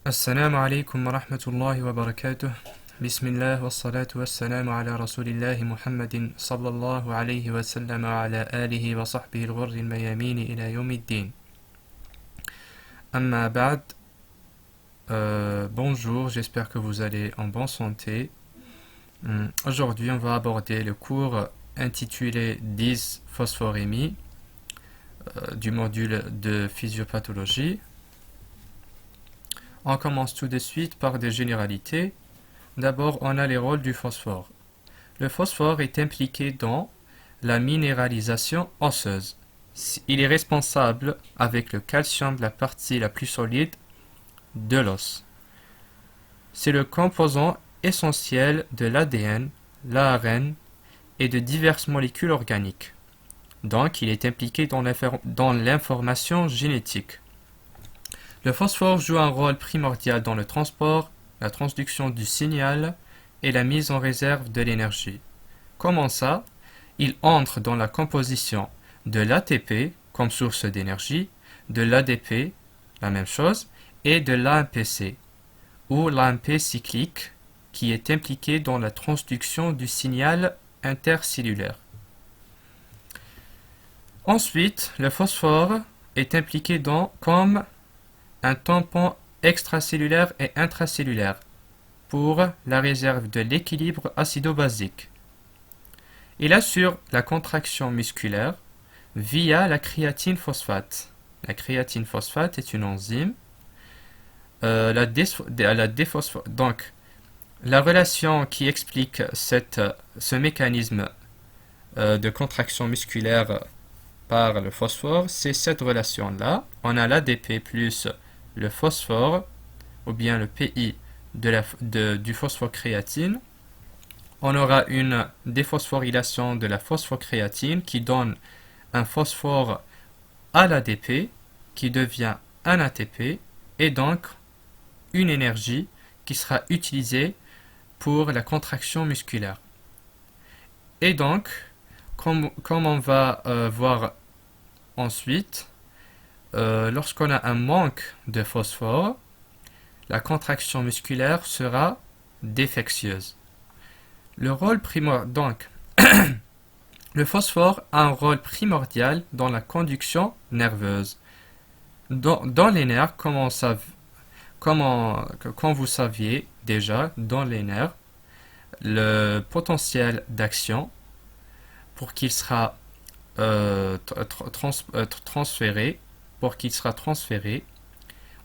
Assalamu alaikum wa rahmatullahi wa barakatuh. Bismillah wa salatu wa salamu ala rasulillahi Muhammadin sallallahu alayhi wa sallam wa ala alihi wa sahbihi al-ghurri al-mayamini ila yawmiddin. Amma ba'd. Bonjour, j'espère que vous allez en bonne santé. Aujourd'hui, on va aborder le cours intitulé 10 phosphorémie du module de physiopathologie. On commence tout de suite par des généralités. D'abord, on a les rôles du phosphore. Le phosphore est impliqué dans la minéralisation osseuse. Il est responsable, avec le calcium, de la partie la plus solide de l'os. C'est le composant essentiel de l'ADN, l'ARN et de diverses molécules organiques. Donc, il est impliqué dans l'information génétique. Le phosphore joue un rôle primordial dans le transport, la transduction du signal et la mise en réserve de l'énergie. Comment ça? Il entre dans la composition de l'ATP comme source d'énergie, de l'ADP, la même chose, et de l'AMPC, ou l'AMP cyclique, qui est impliqué dans la transduction du signal intercellulaire. Ensuite, le phosphore est impliqué comme un tampon extracellulaire et intracellulaire pour la réserve de l'équilibre acido-basique. Il assure la contraction musculaire via la créatine phosphate. La créatine phosphate est une enzyme. Donc, la relation qui explique ce mécanisme de contraction musculaire par le phosphore, c'est cette relation-là. On a l'ADP plus le phosphore, ou bien le PI du phosphocréatine. On aura une déphosphorylation de la phosphocréatine qui donne un phosphore à l'ADP qui devient un ATP et donc une énergie qui sera utilisée pour la contraction musculaire. Et donc, comme on va voir ensuite, lorsqu'on a un manque de phosphore, la contraction musculaire sera défectueuse. Donc, le phosphore a un rôle primordial dans la conduction nerveuse. Dans les nerfs, comme vous saviez déjà, dans les nerfs, le potentiel d'action, pour qu'il sera transféré,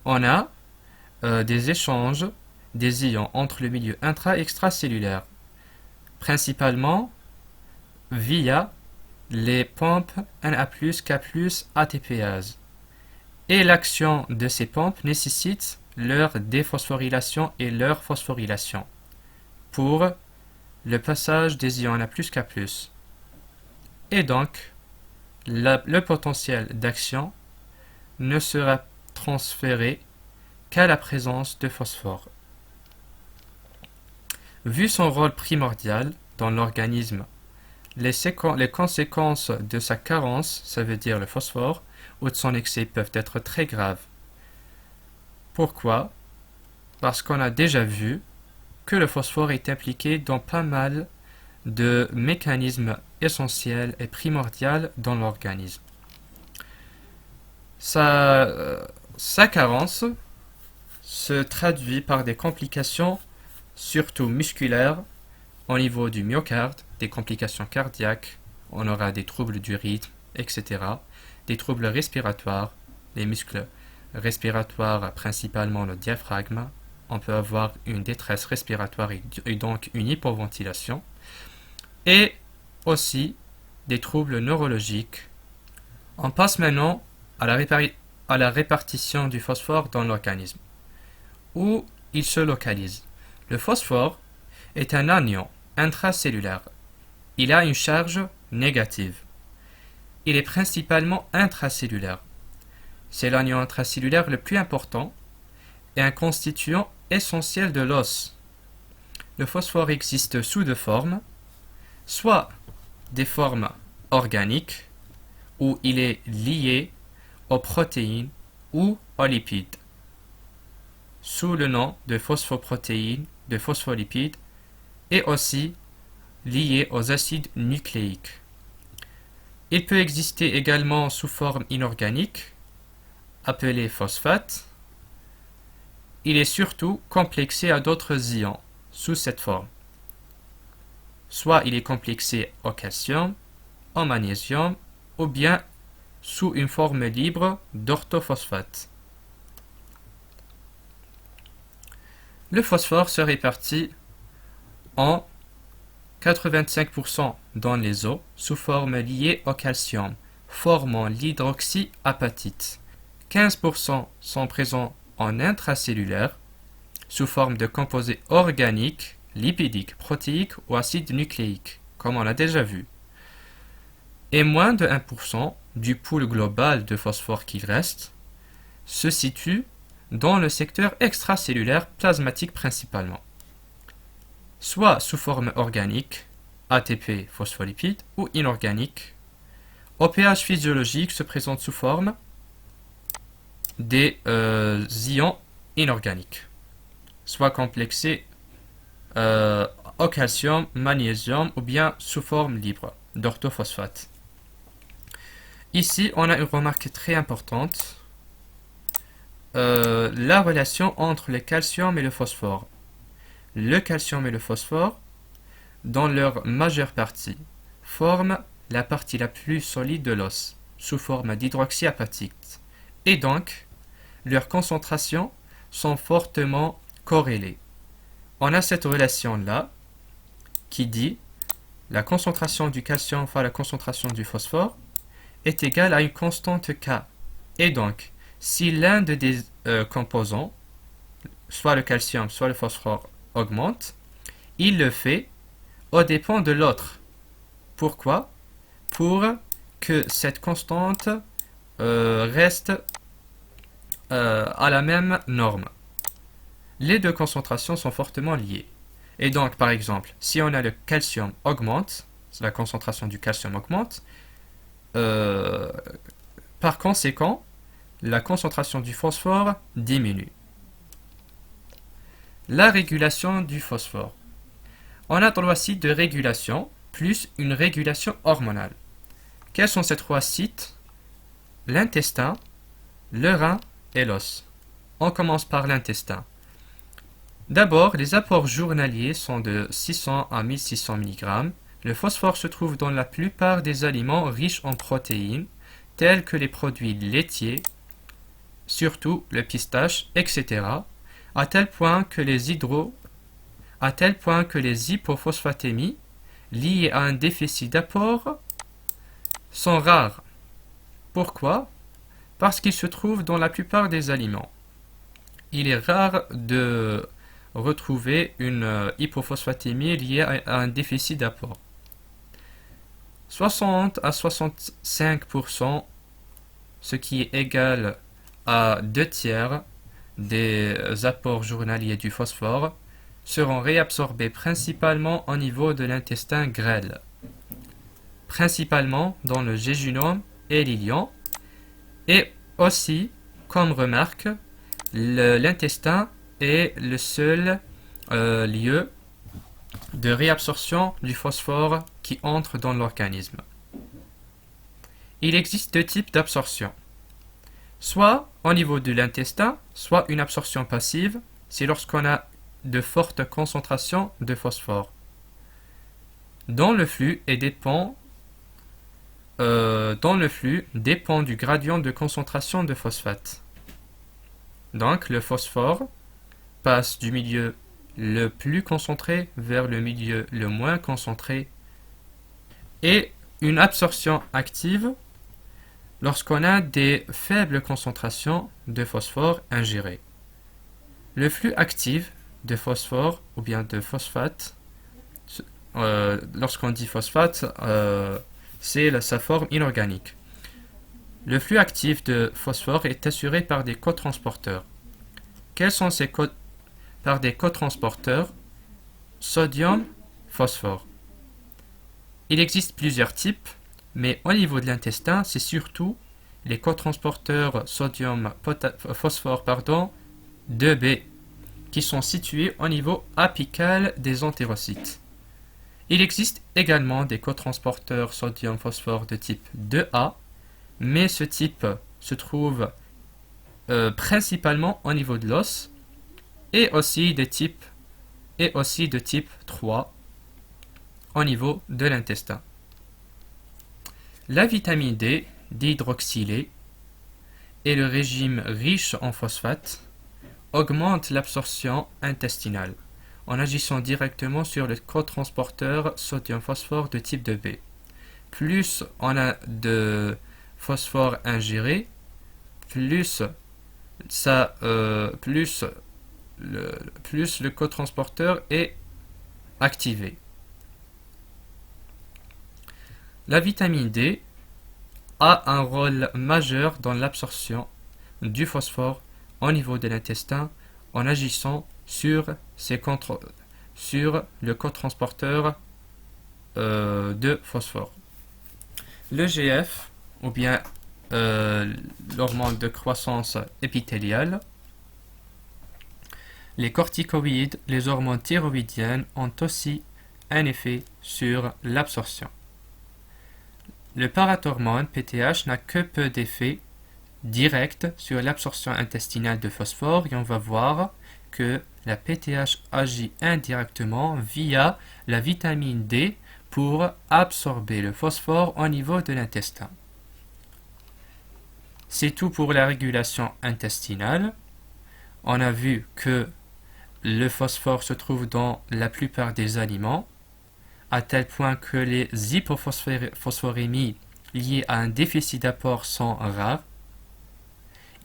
on a des échanges des ions entre le milieu intra- et extracellulaire, principalement via les pompes Na+, K+, ATPase. Et l'action de ces pompes nécessite leur déphosphorylation et leur phosphorylation pour le passage des ions Na+, K+. Et donc, le potentiel d'action ne sera transféré qu'à la présence de phosphore. Vu son rôle primordial dans l'organisme, les conséquences de sa carence, ça veut dire le phosphore, ou de son excès peuvent être très graves. Pourquoi? Parce qu'on a déjà vu que le phosphore est impliqué dans pas mal de mécanismes essentiels et primordiaux dans l'organisme. Sa carence se traduit par des complications surtout musculaires au niveau du myocarde, des complications cardiaques, on aura des troubles du rythme, etc. Des troubles respiratoires, les muscles respiratoires, principalement le diaphragme, on peut avoir une détresse respiratoire et donc une hypoventilation, et aussi des troubles neurologiques. On passe maintenant à la répartition du phosphore dans l'organisme. Où il se localise. Le phosphore est un anion intracellulaire. Il a une charge négative. Il est principalement intracellulaire. C'est l'anion intracellulaire le plus important et un constituant essentiel de l'os. Le phosphore existe sous deux formes, soit des formes organiques, où il est lié aux protéines ou aux lipides. sous le nom de phosphoprotéines, de phospholipides, et aussi lié aux acides nucléiques. Il peut exister également sous forme inorganique, appelé phosphate. Il est surtout complexé à d'autres ions sous cette forme. Soit il est complexé au calcium, au magnésium, ou bien sous une forme libre d'orthophosphate. Le phosphore se répartit en 85% dans les os sous forme liée au calcium, formant l'hydroxyapatite. 15% sont présents en intracellulaire sous forme de composés organiques, lipidiques, protéiques ou acides nucléiques, comme on l'a déjà vu. Et moins de 1% du pool global de phosphore qui reste se situe dans le secteur extracellulaire plasmatique principalement, soit sous forme organique, ATP phospholipide, ou inorganique. Au pH physiologique se présente sous forme des ions inorganiques, soit complexés au calcium, magnésium ou bien sous forme libre d'orthophosphate. Ici, on a une remarque très importante. La relation entre le calcium et le phosphore. Le calcium et le phosphore, dans leur majeure partie, forment la partie la plus solide de l'os, sous forme d'hydroxyapatite. Et donc, leurs concentrations sont fortement corrélées. On a cette relation-là qui dit la concentration du calcium fois la concentration du phosphore est égale à une constante K. Et donc, si l'un des composants, soit le calcium, soit le phosphore, augmente, il le fait aux dépens de l'autre. Pourquoi? Pour que cette constante reste à la même norme. Les deux concentrations sont fortement liées. Et donc, par exemple, si on a le calcium augmente, la concentration du calcium augmente, par conséquent, la concentration du phosphore diminue. La régulation du phosphore. On a trois sites de régulation, plus une régulation hormonale. Quels sont ces trois sites? L'intestin, le rein et l'os. On commence par l'intestin. D'abord, les apports journaliers sont de 600 à 1600 mg. Le phosphore se trouve dans la plupart des aliments riches en protéines, tels que les produits laitiers, surtout le pistache, etc., à tel point que les hypophosphatémies liées à un déficit d'apport sont rares. Pourquoi? Parce qu'ils se trouvent dans la plupart des aliments. Il est rare de retrouver une hypophosphatémie liée à un déficit d'apport. 60 à 65%, ce qui est égal à 2 tiers des apports journaliers du phosphore, seront réabsorbés principalement au niveau de l'intestin grêle, principalement dans le jéjunum et l'ilion, et aussi, comme remarque, l'intestin est le seul lieu de réabsorption du phosphore qui entre dans l'organisme. Il existe deux types d'absorption. Soit au niveau de l'intestin, soit une absorption passive, c'est lorsqu'on a de fortes concentrations de phosphore dans le flux et dépend du gradient de concentration de phosphate. Donc le phosphore passe du milieu le plus concentré vers le milieu le moins concentré, et une absorption active lorsqu'on a des faibles concentrations de phosphore ingérées. Le flux actif de phosphore ou bien de phosphate, lorsqu'on dit phosphate, c'est sa forme inorganique. Le flux actif de phosphore est assuré par des cotransporteurs. Quels sont ces par des cotransporteurs sodium, phosphore. Il existe plusieurs types, mais au niveau de l'intestin, c'est surtout les cotransporteurs sodium phosphore 2B qui sont situés au niveau apical des entérocytes. Il existe également des cotransporteurs sodium-phosphore de type 2A, mais ce type se trouve principalement au niveau de l'os, et aussi de type 3 au niveau de l'intestin. La vitamine D, dihydroxylée, et le régime riche en phosphate augmentent l'absorption intestinale en agissant directement sur le cotransporteur sodium-phosphore de type 2B. Plus on a de phosphore ingéré, plus le cotransporteur est activé. La vitamine D a un rôle majeur dans l'absorption du phosphore au niveau de l'intestin en agissant sur le cotransporteur de phosphore. Le GF, ou bien l'hormone de croissance épithéliale, les corticoïdes, les hormones thyroïdiennes ont aussi un effet sur l'absorption. Le parathormone PTH n'a que peu d'effet direct sur l'absorption intestinale de phosphore et on va voir que la PTH agit indirectement via la vitamine D pour absorber le phosphore au niveau de l'intestin. C'est tout pour la régulation intestinale. On a vu que le phosphore se trouve dans la plupart des aliments, à tel point que les hypophosphorémies liées à un déficit d'apport sont rares.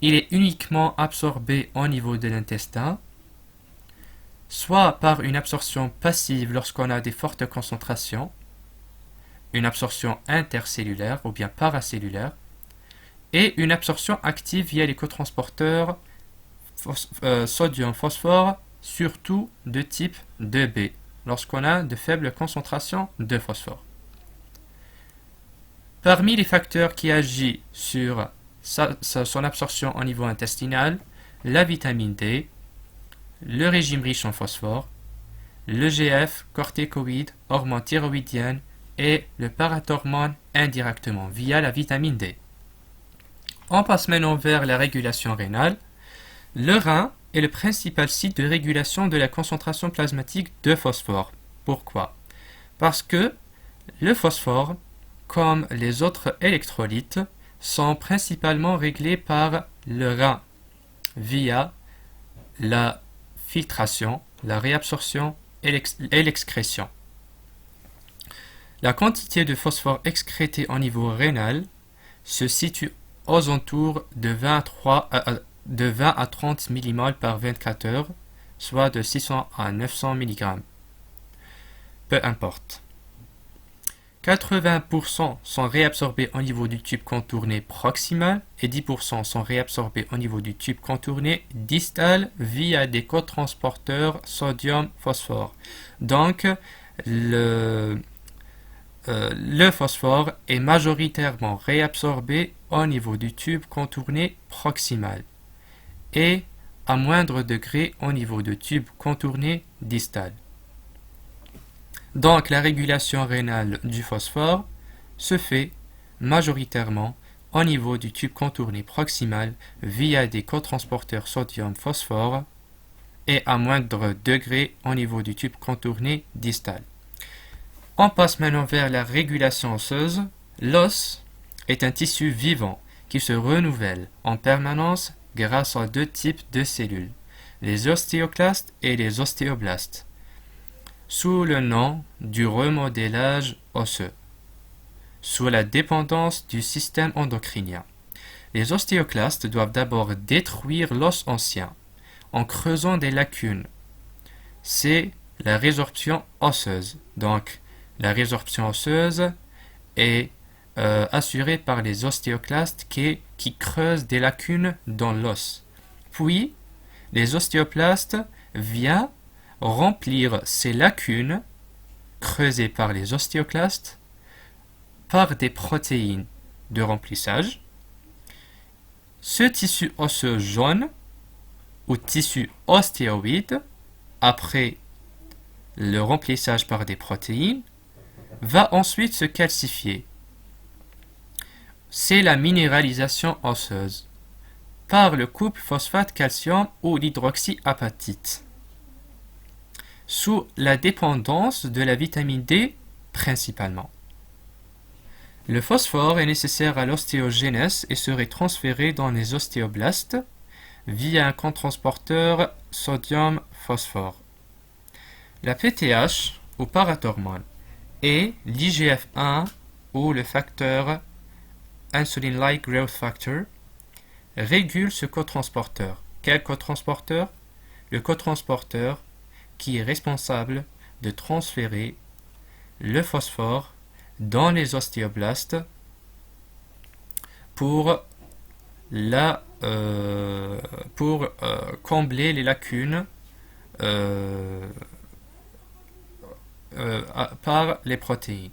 Il est uniquement absorbé au niveau de l'intestin, soit par une absorption passive lorsqu'on a des fortes concentrations, une absorption intercellulaire ou bien paracellulaire, et une absorption active via les cotransporteurs sodium-phosphore, surtout de type 2B, lorsqu'on a de faibles concentrations de phosphore. Parmi les facteurs qui agissent sur son absorption au niveau intestinal, la vitamine D, le régime riche en phosphore, le GF, corticoïdes, hormones thyroïdiennes et le parathormone indirectement via la vitamine D. On passe maintenant vers la régulation rénale. Le rein est le principal site de régulation de la concentration plasmatique de phosphore. Pourquoi? Parce que le phosphore, comme les autres électrolytes, sont principalement réglés par le rein via la filtration, la réabsorption et l'excrétion. La quantité de phosphore excrétée au niveau rénal se situe aux alentours de 20 à 30 millimoles par 24 heures, soit de 600 à 900 mg. Peu importe. 80% sont réabsorbés au niveau du tube contourné proximal et 10% sont réabsorbés au niveau du tube contourné distal via des cotransporteurs sodium-phosphore. Donc, le phosphore est majoritairement réabsorbé au niveau du tube contourné proximal et à moindre degré au niveau du tube contourné distal. Donc la régulation rénale du phosphore se fait majoritairement au niveau du tube contourné proximal via des cotransporteurs sodium-phosphore et à moindre degré au niveau du tube contourné distal. On passe maintenant vers la régulation osseuse. L'os est un tissu vivant qui se renouvelle en permanence grâce à deux types de cellules, les ostéoclastes et les ostéoblastes, sous le nom du remodélage osseux, sous la dépendance du système endocrinien. Les ostéoclastes doivent d'abord détruire l'os ancien en creusant des lacunes. C'est la résorption osseuse. Donc, la résorption osseuse est assurée par les ostéoclastes qui creusent des lacunes dans l'os. Puis, les ostéoblastes viennent remplir ces lacunes creusées par les ostéoclastes par des protéines de remplissage. Ce tissu osseux jaune au tissu ostéoïde après le remplissage par des protéines va ensuite se calcifier. C'est la minéralisation osseuse par le couple phosphate-calcium ou l'hydroxyapatite sous la dépendance de la vitamine D principalement. Le phosphore est nécessaire à l'ostéogenèse et serait transféré dans les ostéoblastes via un cotransporteur sodium-phosphore. La PTH ou parathormone et l'IGF-1 ou le facteur Insulin-like growth factor régulent ce cotransporteur. Quel cotransporteur? Le cotransporteur qui est responsable de transférer le phosphore dans les ostéoblastes pour combler les lacunes par les protéines.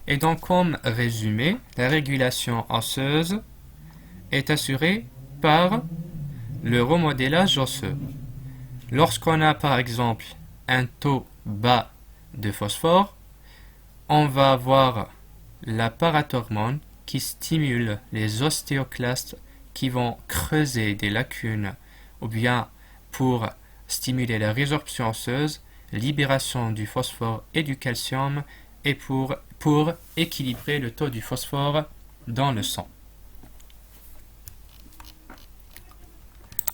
Et donc, comme résumé, la régulation osseuse est assurée par le remodélage osseux. Lorsqu'on a par exemple un taux bas de phosphore, on va avoir la parathormone qui stimule les ostéoclastes qui vont creuser des lacunes ou bien pour stimuler la résorption osseuse, libération du phosphore et du calcium et pour équilibrer le taux du phosphore dans le sang.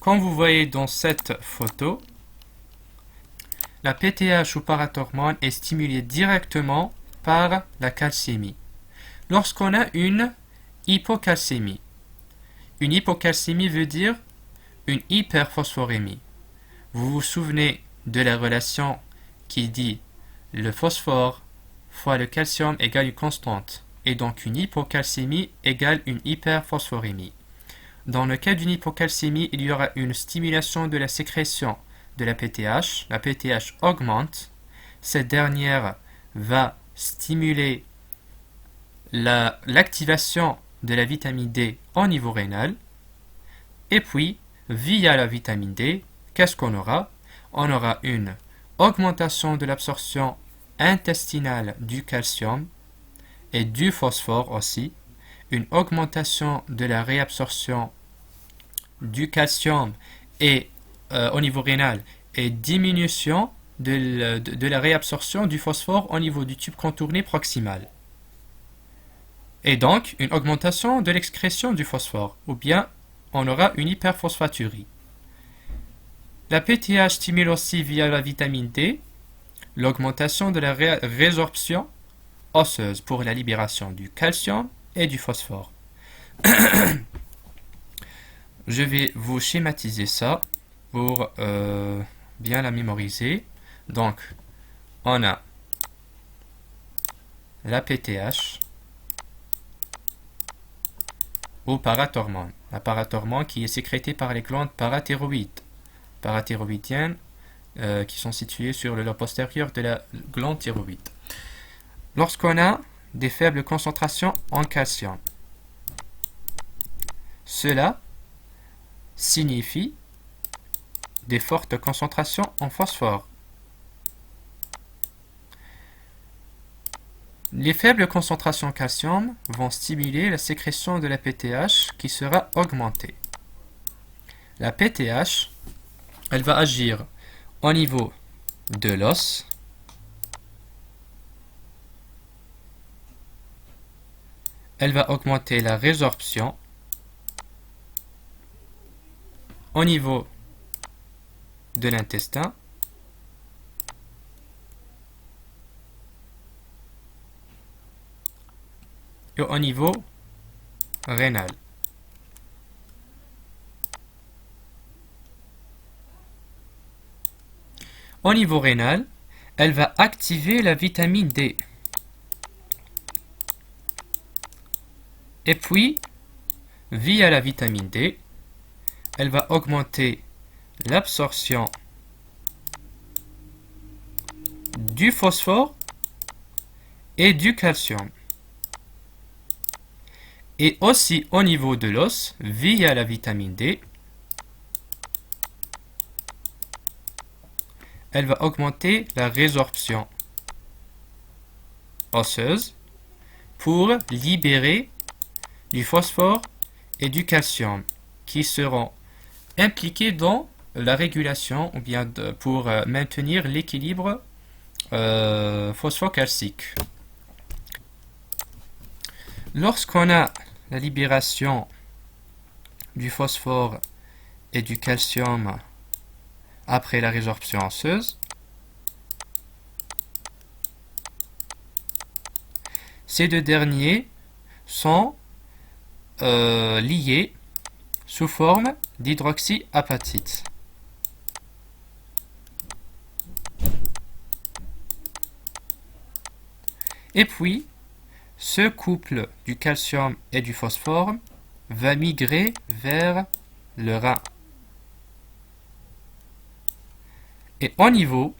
Comme vous voyez dans cette photo, la PTH ou parathormone est stimulée directement par la calcémie. Lorsqu'on a une hypocalcémie veut dire une hyperphosphorémie. Vous vous souvenez de la relation qui dit le phosphore fois le calcium égale une constante, et donc une hypocalcémie égale une hyperphosphorémie. Dans le cas d'une hypocalcémie, il y aura une stimulation de la sécrétion de la PTH augmente, cette dernière va stimuler l'activation de la vitamine D au niveau rénal, et puis, via la vitamine D, qu'est-ce qu'on aura? On aura une augmentation de l'absorption intestinale du calcium et du phosphore aussi, une augmentation de la réabsorption du calcium et au niveau rénal et diminution de la réabsorption du phosphore au niveau du tube contourné proximal. Et donc, une augmentation de l'excrétion du phosphore, ou bien on aura une hyperphosphaturie. La PTH stimule aussi via la vitamine D l'augmentation de la résorption osseuse pour la libération du calcium et du phosphore. Je vais vous schématiser ça pour bien la mémoriser. Donc, on a la PTH ou parathormone. La parathormone qui est sécrétée par les glandes parathyroïdiennes qui sont situées sur le lobe postérieur de la glande thyroïde. Lorsqu'on a des faibles concentrations en calcium, cela signifie des fortes concentrations en phosphore. Les faibles concentrations en calcium vont stimuler la sécrétion de la PTH qui sera augmentée. La PTH, elle va agir au niveau de l'os, elle va augmenter la résorption au niveau de l'intestin et au niveau rénal. Au niveau rénal, elle va activer la vitamine D. Et puis, via la vitamine D, elle va augmenter l'absorption du phosphore et du calcium. Et aussi au niveau de l'os, via la vitamine D, elle va augmenter la résorption osseuse pour libérer du phosphore et du calcium qui seront impliqués dans la régulation ou bien pour maintenir l'équilibre phosphocalcique. Lorsqu'on a la libération du phosphore et du calcium après la résorption osseuse, ces deux derniers sont liés sous forme d'hydroxyapatite. Et puis, ce couple du calcium et du phosphore va migrer vers le rein. Et au niveau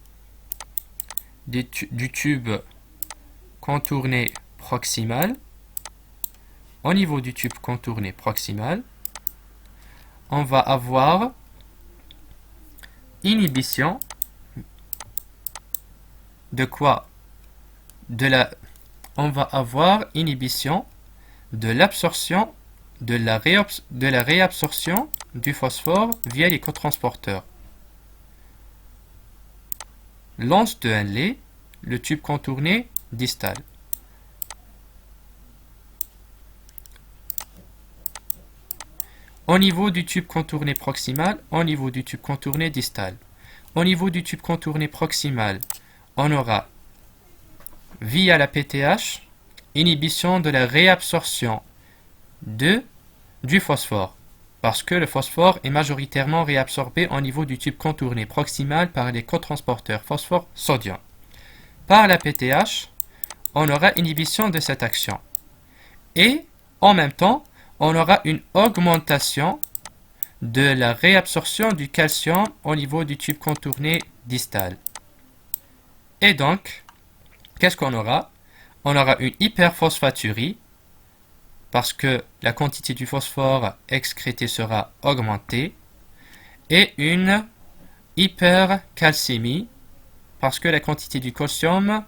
du tube contourné proximal, on va avoir inhibition de quoi? On va avoir inhibition de l'absorption, de la réabsorption du phosphore via les cotransporteurs. L'anse de Henle, le tube contourné distal. Au niveau du tube contourné proximal, au niveau du tube contourné distal. Au niveau du tube contourné proximal, on aura, via la PTH, inhibition de la réabsorption du phosphore, parce que le phosphore est majoritairement réabsorbé au niveau du tube contourné proximal par les cotransporteurs phosphore-sodium. Par la PTH, on aura inhibition de cette action. Et, en même temps, on aura une augmentation de la réabsorption du calcium au niveau du tube contourné distal. Et donc, qu'est-ce qu'on aura? On aura une hyperphosphaturie, parce que la quantité du phosphore excrété sera augmentée, et une hypercalcémie, parce que la quantité du calcium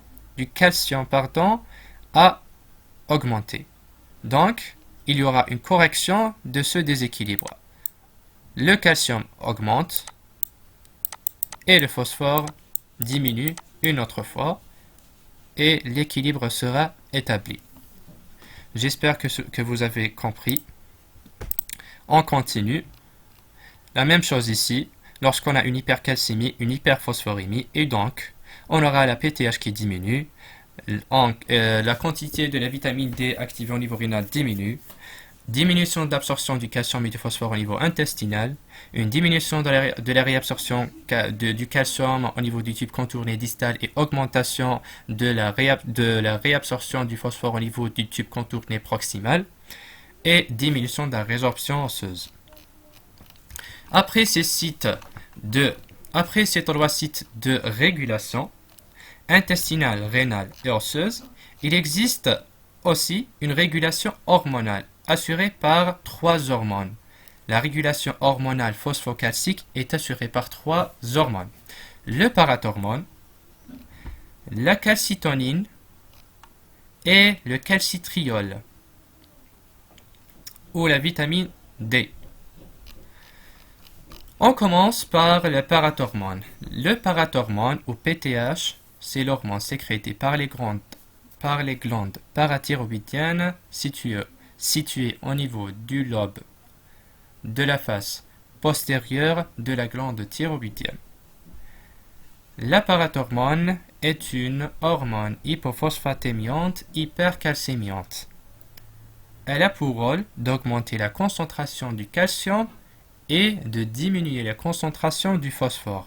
a augmenté. Donc, il y aura une correction de ce déséquilibre. Le calcium augmente et le phosphore diminue une autre fois et l'équilibre sera établi. J'espère que vous avez compris. On continue. La même chose ici, lorsqu'on a une hypercalcémie, une hyperphosphorémie, et donc on aura la PTH qui diminue, la quantité de la vitamine D activée au niveau rénal diminue, diminution d'absorption du calcium et du phosphore au niveau intestinal, une diminution de la réabsorption du calcium au niveau du tube contourné distal et augmentation de la réabsorption du phosphore au niveau du tube contourné proximal, et diminution de la résorption osseuse. Après ces trois sites de régulation intestinale, rénale et osseuse, il existe aussi une régulation hormonale assurée par trois hormones. La régulation hormonale phosphocalcique est assurée par trois hormones. Le parathormone, la calcitonine et le calcitriol, ou la vitamine D. On commence par le parathormone. Le parathormone, ou PTH, c'est l'hormone sécrétée par les glandes parathyroïdiennes situées au niveau du lobe de la face postérieure de la glande thyroïdienne. La parathormone est une hormone hypophosphatémiante hypercalcémiante. Elle a pour rôle d'augmenter la concentration du calcium et de diminuer la concentration du phosphore.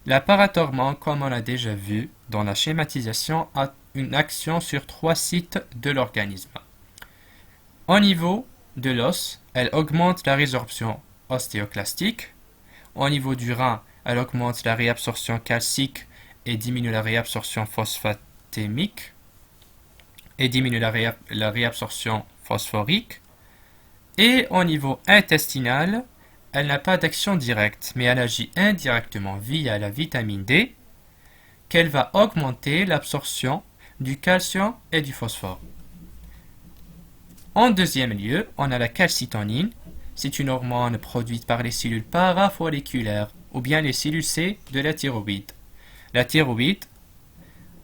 La parathormone, comme on l'a déjà vu dans la schématisation, a une action sur trois sites de l'organisme. Au niveau de l'os, elle augmente la résorption ostéoclastique. Au niveau du rein, elle augmente la réabsorption calcique et diminue la réabsorption phosphatémique et diminue la réabsorption phosphorique. Et au niveau intestinal, elle n'a pas d'action directe, mais elle agit indirectement via la vitamine D, qu'elle va augmenter l'absorption du calcium et du phosphore. En deuxième lieu, on a la calcitonine. C'est une hormone produite par les cellules parafolliculaires ou bien les cellules C de la thyroïde.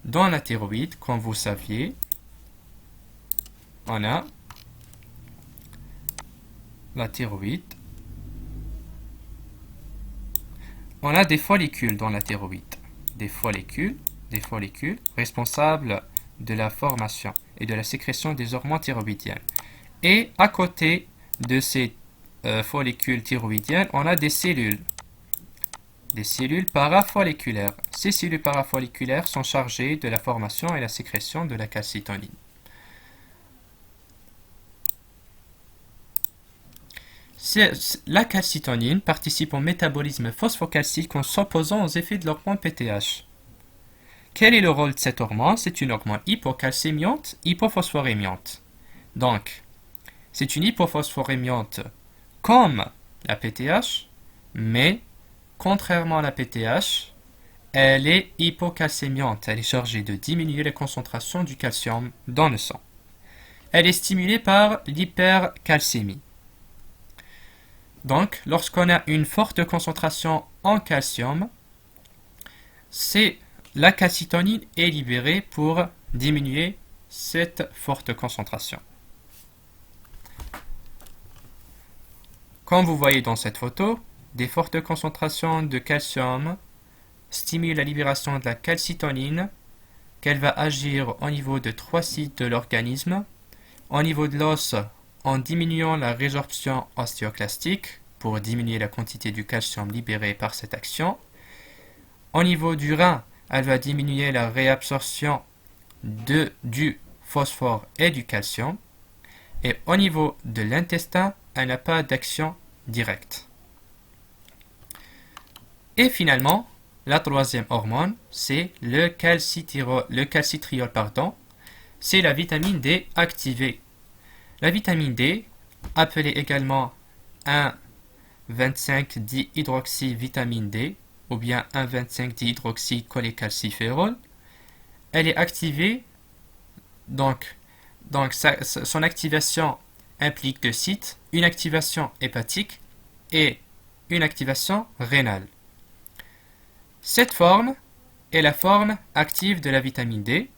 Dans la thyroïde, comme vous saviez, on a la thyroïde. On a des follicules dans la thyroïde. Des follicules responsables de la formation et de la sécrétion des hormones thyroïdiennes. Et à côté de ces follicules thyroïdiennes, on a des cellules parafolliculaires. Ces cellules parafolliculaires sont chargées de la formation et la sécrétion de la calcitonine. La calcitonine participe au métabolisme phosphocalcique en s'opposant aux effets de l'hormone PTH. Quel est le rôle de cette hormone? C'est une hormone hypocalcémiante, hypophosphorémiante. Donc, c'est une hypophosphorémiante comme la PTH, mais contrairement à la PTH, elle est hypocalcémiante. Elle est chargée de diminuer la concentration du calcium dans le sang. Elle est stimulée par l'hypercalcémie. Donc, lorsqu'on a une forte concentration en calcium, la calcitonine est libérée pour diminuer cette forte concentration. Comme vous voyez dans cette photo, des fortes concentrations de calcium stimulent la libération de la calcitonine, qu'elle va agir au niveau de 3 sites de l'organisme, au niveau de l'os en diminuant la résorption ostéoclastique pour diminuer la quantité du calcium libéré par cette action. Au niveau du rein, elle va diminuer la réabsorption du phosphore et du calcium. Et au niveau de l'intestin, elle n'a pas d'action directe. Et finalement, la troisième hormone, c'est le calcitriol. C'est la vitamine D activée. La vitamine D, appelée également 1,25-dihydroxyvitamine D ou bien 1,25-dihydroxycholécalciférol, elle est activée, donc son activation implique deux sites, une activation hépatique et une activation rénale. Cette forme est la forme active de la vitamine D.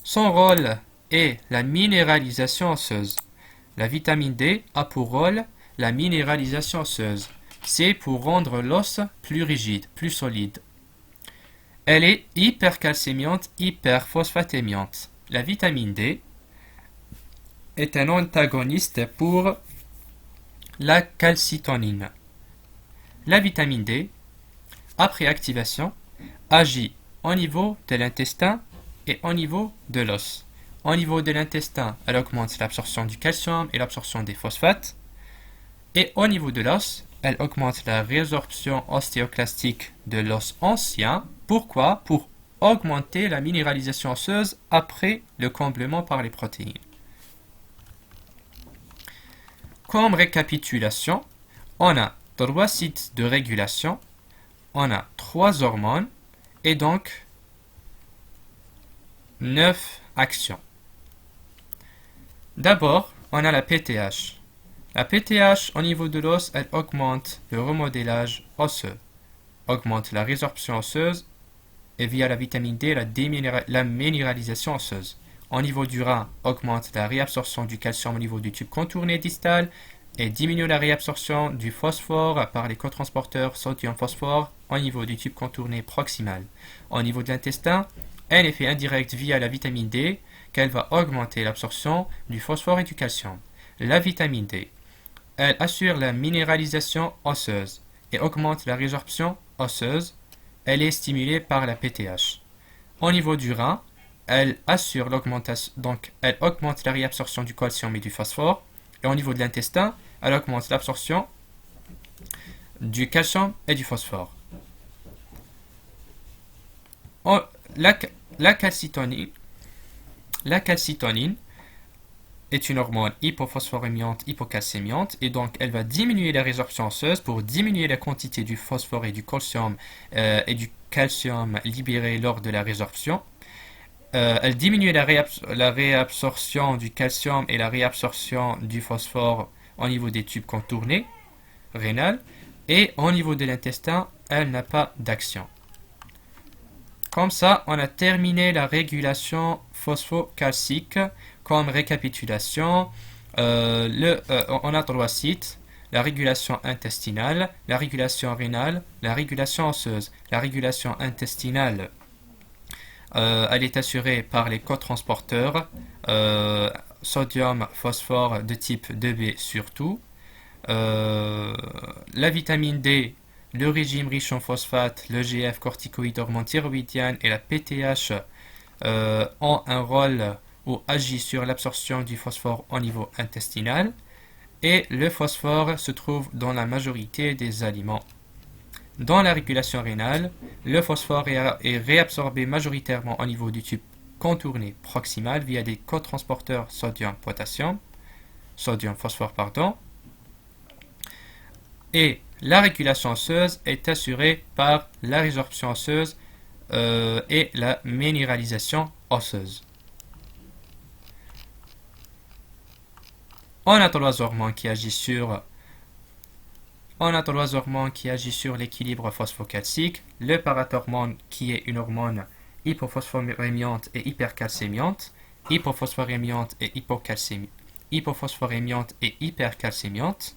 Son rôle est la minéralisation osseuse. La vitamine D a pour rôle la minéralisation osseuse. C'est pour rendre l'os plus rigide, plus solide. Elle est hypercalcémiante, hyperphosphatémiante. La vitamine D est un antagoniste pour la calcitonine. La vitamine D, après activation, agit au niveau de l'intestin et au niveau de l'os. Au niveau de l'intestin, elle augmente l'absorption du calcium et l'absorption des phosphates. Et au niveau de l'os, elle augmente la résorption ostéoclastique de l'os ancien. Pourquoi? Pour augmenter la minéralisation osseuse après le comblement par les protéines. Comme récapitulation, on a 3 sites de régulation, on a 3 hormones et donc 9 actions. D'abord, on a la PTH. La PTH, au niveau de l'os, elle augmente le remodélage osseux, augmente la résorption osseuse et via la vitamine D, la minéralisation osseuse. Au niveau du rein, augmente la réabsorption du calcium au niveau du tube contourné distal et diminue la réabsorption du phosphore par les cotransporteurs sodium-phosphore au niveau du tube contourné proximal. Au niveau de l'intestin, un effet indirect via la vitamine D qu'elle va augmenter l'absorption du phosphore et du calcium. La vitamine D, elle assure la minéralisation osseuse et augmente la résorption osseuse. Elle est stimulée par la PTH. Au niveau du rein, elle assure l'augmentation, donc elle augmente la réabsorption du calcium et du phosphore. Et au niveau de l'intestin, elle augmente l'absorption du calcium et du phosphore. La calcitonine est une hormone hypophosphorémiante, hypocalcémiante, et donc elle va diminuer la résorption osseuse pour diminuer la quantité du phosphore et du calcium libérés lors de la résorption. Elle diminue la réabsorption du calcium et la réabsorption du phosphore au niveau des tubes contournés rénal, et au niveau de l'intestin, elle n'a pas d'action. Comme ça, on a terminé la régulation phosphocalcique. Comme récapitulation, on a 3 sites: la régulation intestinale, la régulation rénale, la régulation osseuse. La régulation intestinale, elle est assurée par les cotransporteurs, sodium, phosphore de type 2B surtout. La vitamine D, le régime riche en phosphate, le GF, corticoïdes, hormones thyroïdiennes et la PTH ont un rôle ou agit sur l'absorption du phosphore au niveau intestinal, et le phosphore se trouve dans la majorité des aliments. Dans la régulation rénale, le phosphore est réabsorbé majoritairement au niveau du tube contourné proximal via des cotransporteurs sodium-phosphore, et la régulation osseuse est assurée par la résorption osseuse et la minéralisation osseuse. On a 3 hormones qui agissent sur l'équilibre phosphocalcique: le parathormone, qui est une hormone hypophosphorémiante et hypercalcémiante, hypophosphorémiante et hypercalcémiante,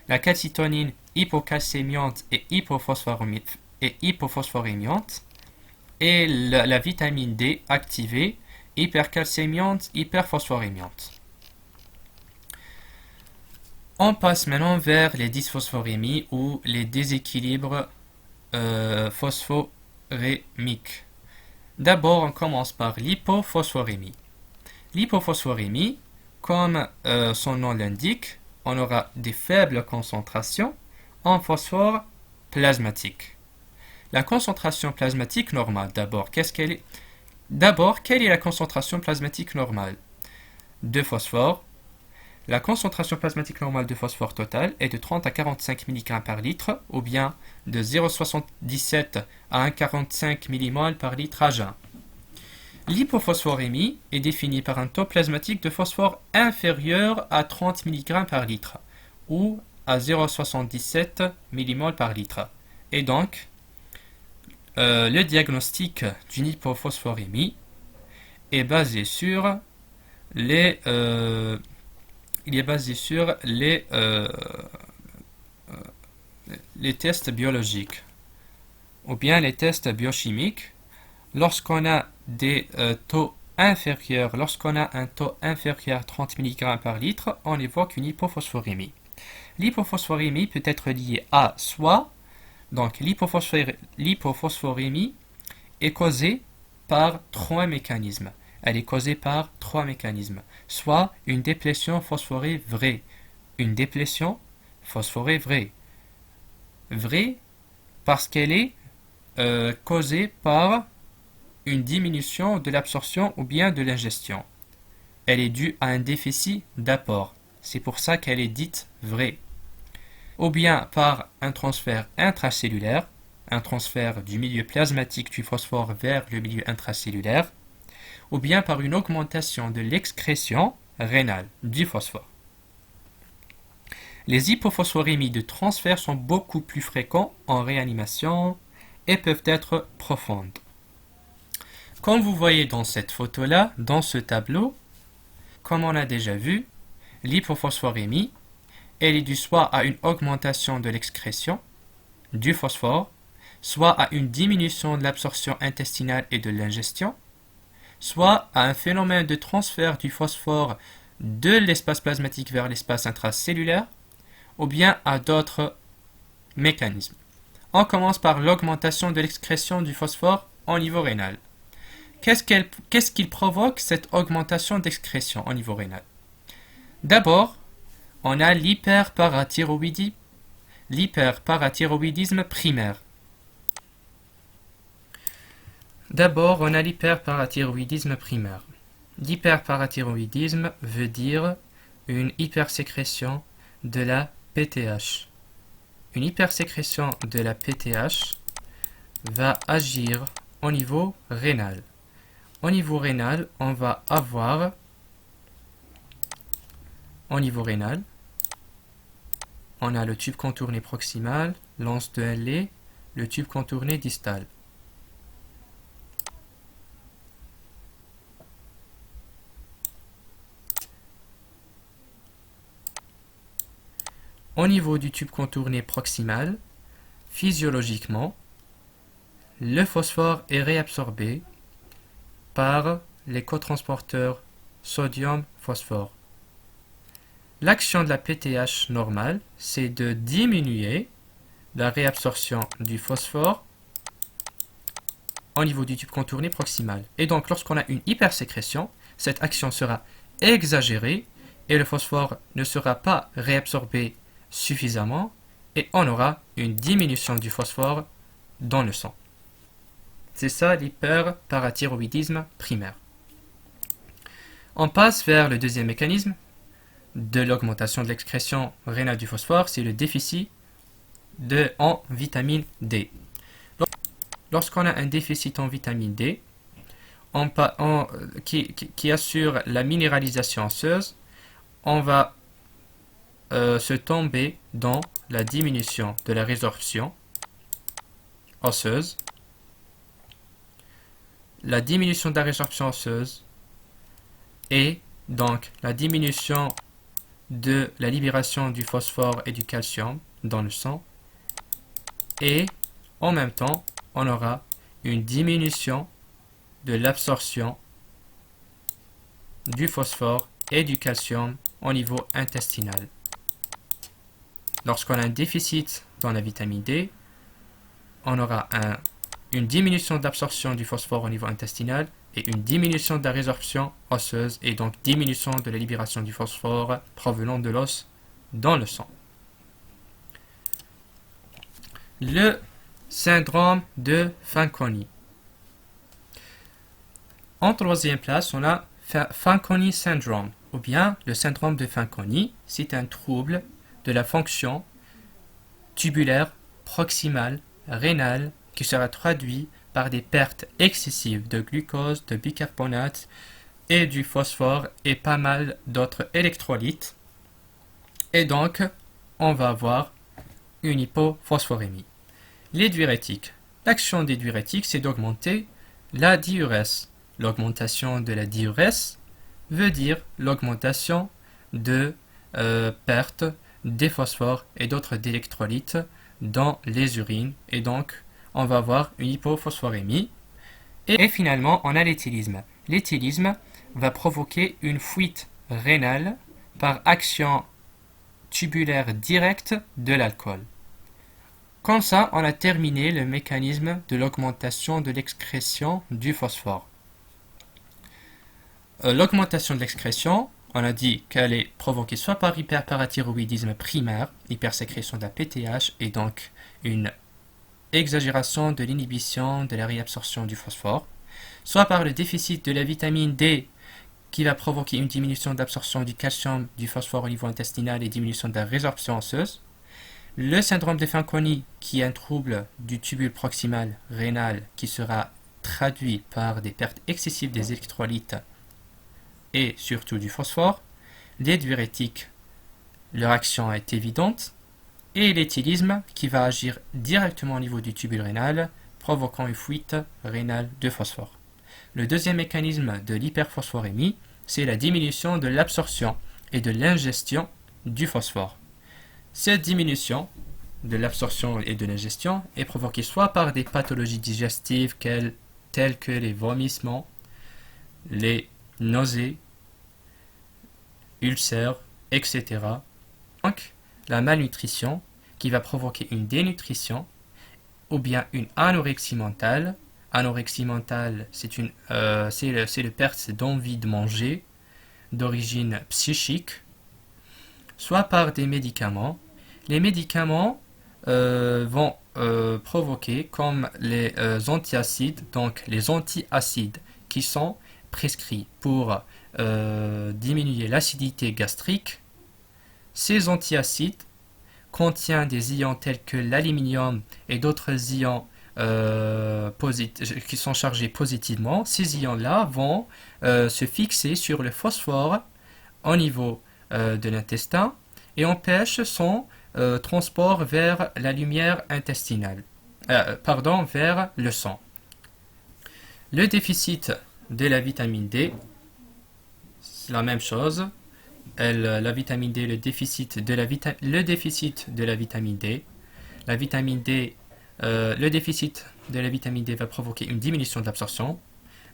la calcitonine, hypocalcémiante et hypophosphorémiante, et la vitamine D activée, hypercalcémiante, hyperphosphorémiante. On passe maintenant vers les dysphosphorémies ou les déséquilibres phosphorémiques. D'abord, on commence par l'hypophosphorémie. L'hypophosphorémie, comme son nom l'indique, on aura des faibles concentrations en phosphore plasmatique. La concentration plasmatique normale, d'abord, quelle est la concentration plasmatique normale de phosphore? La concentration plasmatique normale de phosphore total est de 30 à 45 mg par litre, ou bien de 0,77 à 1,45 mmol par litre à jeun. L'hypophosphorémie est définie par un taux plasmatique de phosphore inférieur à 30 mg par litre, ou à 0,77 mmol par litre. Et donc, le diagnostic d'une hypophosphorémie est basé sur les tests biologiques ou bien les tests biochimiques. Lorsqu'on a un taux inférieur à 30 mg par litre, on évoque une hypophosphorémie. L'hypophosphorémie peut être liée à l'hypophosphorémie est causée par 3 mécanismes. Elle est causée par 3 mécanismes. Soit une déplétion phosphorée vraie. Une déplétion phosphorée vraie. Vraie parce qu'elle est causée par une diminution de l'absorption ou bien de l'ingestion. Elle est due à un déficit d'apport. C'est pour ça qu'elle est dite vraie. Ou bien par un transfert intracellulaire, un transfert du milieu plasmatique du phosphore vers le milieu intracellulaire, ou bien par une augmentation de l'excrétion rénale du phosphore. Les hypophosphorémies de transfert sont beaucoup plus fréquents en réanimation et peuvent être profondes. Comme vous voyez dans cette photo-là, dans ce tableau, comme on a déjà vu, l'hypophosphorémie, elle est due soit à une augmentation de l'excrétion du phosphore, soit à une diminution de l'absorption intestinale et de l'ingestion, soit à un phénomène de transfert du phosphore de l'espace plasmatique vers l'espace intracellulaire, ou bien à d'autres mécanismes. On commence par l'augmentation de l'excrétion du phosphore au niveau rénal. Qu'est-ce qu'il provoque, cette augmentation d'excrétion au niveau rénal? D'abord, on a l'hyperparathyroïdisme primaire. L'hyperparathyroïdisme veut dire une hypersécrétion de la PTH. Une hypersécrétion de la PTH va agir au niveau rénal. Au niveau rénal, on va avoir au niveau rénal, on a le tube contourné proximal, l'anse de Henle, le tube contourné distal. Au niveau du tube contourné proximal, physiologiquement, le phosphore est réabsorbé par les cotransporteurs sodium-phosphore. L'action de la PTH normale, c'est de diminuer la réabsorption du phosphore au niveau du tube contourné proximal. Et donc, lorsqu'on a une hypersécrétion, cette action sera exagérée et le phosphore ne sera pas réabsorbé suffisamment et on aura une diminution du phosphore dans le sang. C'est ça l'hyperparathyroïdisme primaire. On passe vers le deuxième mécanisme de l'augmentation de l'excrétion rénale du phosphore, c'est le déficit en vitamine D. Lorsqu'on a un déficit en vitamine D qui assure la minéralisation osseuse, on va se tomber dans la diminution de la résorption osseuse. La diminution de la résorption osseuse et donc la diminution de la libération du phosphore et du calcium dans le sang. Et en même temps, on aura une diminution de l'absorption du phosphore et du calcium au niveau intestinal. Lorsqu'on a un déficit dans la vitamine D, on aura une diminution d'absorption du phosphore au niveau intestinal et une diminution de la résorption osseuse et donc diminution de la libération du phosphore provenant de l'os dans le sang. Le syndrome de Fanconi. En troisième place, on a Fanconi syndrome, ou bien le syndrome de Fanconi. C'est un trouble de la fonction tubulaire proximale rénale qui sera traduit par des pertes excessives de glucose, de bicarbonate et du phosphore et pas mal d'autres électrolytes. Et donc, on va avoir une hypophosphorémie. Les diurétiques. L'action des diurétiques, c'est d'augmenter la diurèse. L'augmentation de la diurèse veut dire l'augmentation de perte des phosphores et d'autres électrolytes dans les urines. Et donc, on va avoir une hypophosphorémie. Et finalement, on a l'éthylisme. L'éthylisme va provoquer une fuite rénale par action tubulaire directe de l'alcool. Comme ça, on a terminé le mécanisme de l'augmentation de l'excrétion du phosphore. L'augmentation de l'excrétion, on a dit qu'elle est provoquée soit par hyperparathyroïdisme primaire, hypersécrétion de la PTH, et donc une exagération de l'inhibition de la réabsorption du phosphore, soit par le déficit de la vitamine D qui va provoquer une diminution d'absorption du calcium, du phosphore au niveau intestinal et diminution de la résorption osseuse. Le syndrome de Fanconi, qui est un trouble du tubule proximal rénal qui sera traduit par des pertes excessives des électrolytes et surtout du phosphore. Les diurétiques, leur action est évidente. Et l'éthylisme qui va agir directement au niveau du tubule rénal, provoquant une fuite rénale de phosphore. Le deuxième mécanisme de l'hyperphosphorémie, c'est la diminution de l'absorption et de l'ingestion du phosphore. Cette diminution de l'absorption et de l'ingestion est provoquée soit par des pathologies digestives telles que les vomissements, les nausées, ulcères, etc. Donc, la malnutrition qui va provoquer une dénutrition ou bien une anorexie mentale. Anorexie mentale, c'est le perte d'envie de manger d'origine psychique, soit par des médicaments. Les médicaments vont provoquer comme les antiacides, donc les antiacides qui sont prescrits pour diminuer l'acidité gastrique. Ces antiacides contiennent des ions tels que l'aluminium et d'autres ions qui sont chargés positivement. Ces ions-là vont se fixer sur le phosphore au niveau de l'intestin et empêchent son transport vers la lumière intestinale, vers le sang. Le déficit de la vitamine D, c'est la même chose. La vitamine D, le déficit de la vitamine D. Le déficit de la vitamine D va provoquer une diminution de l'absorption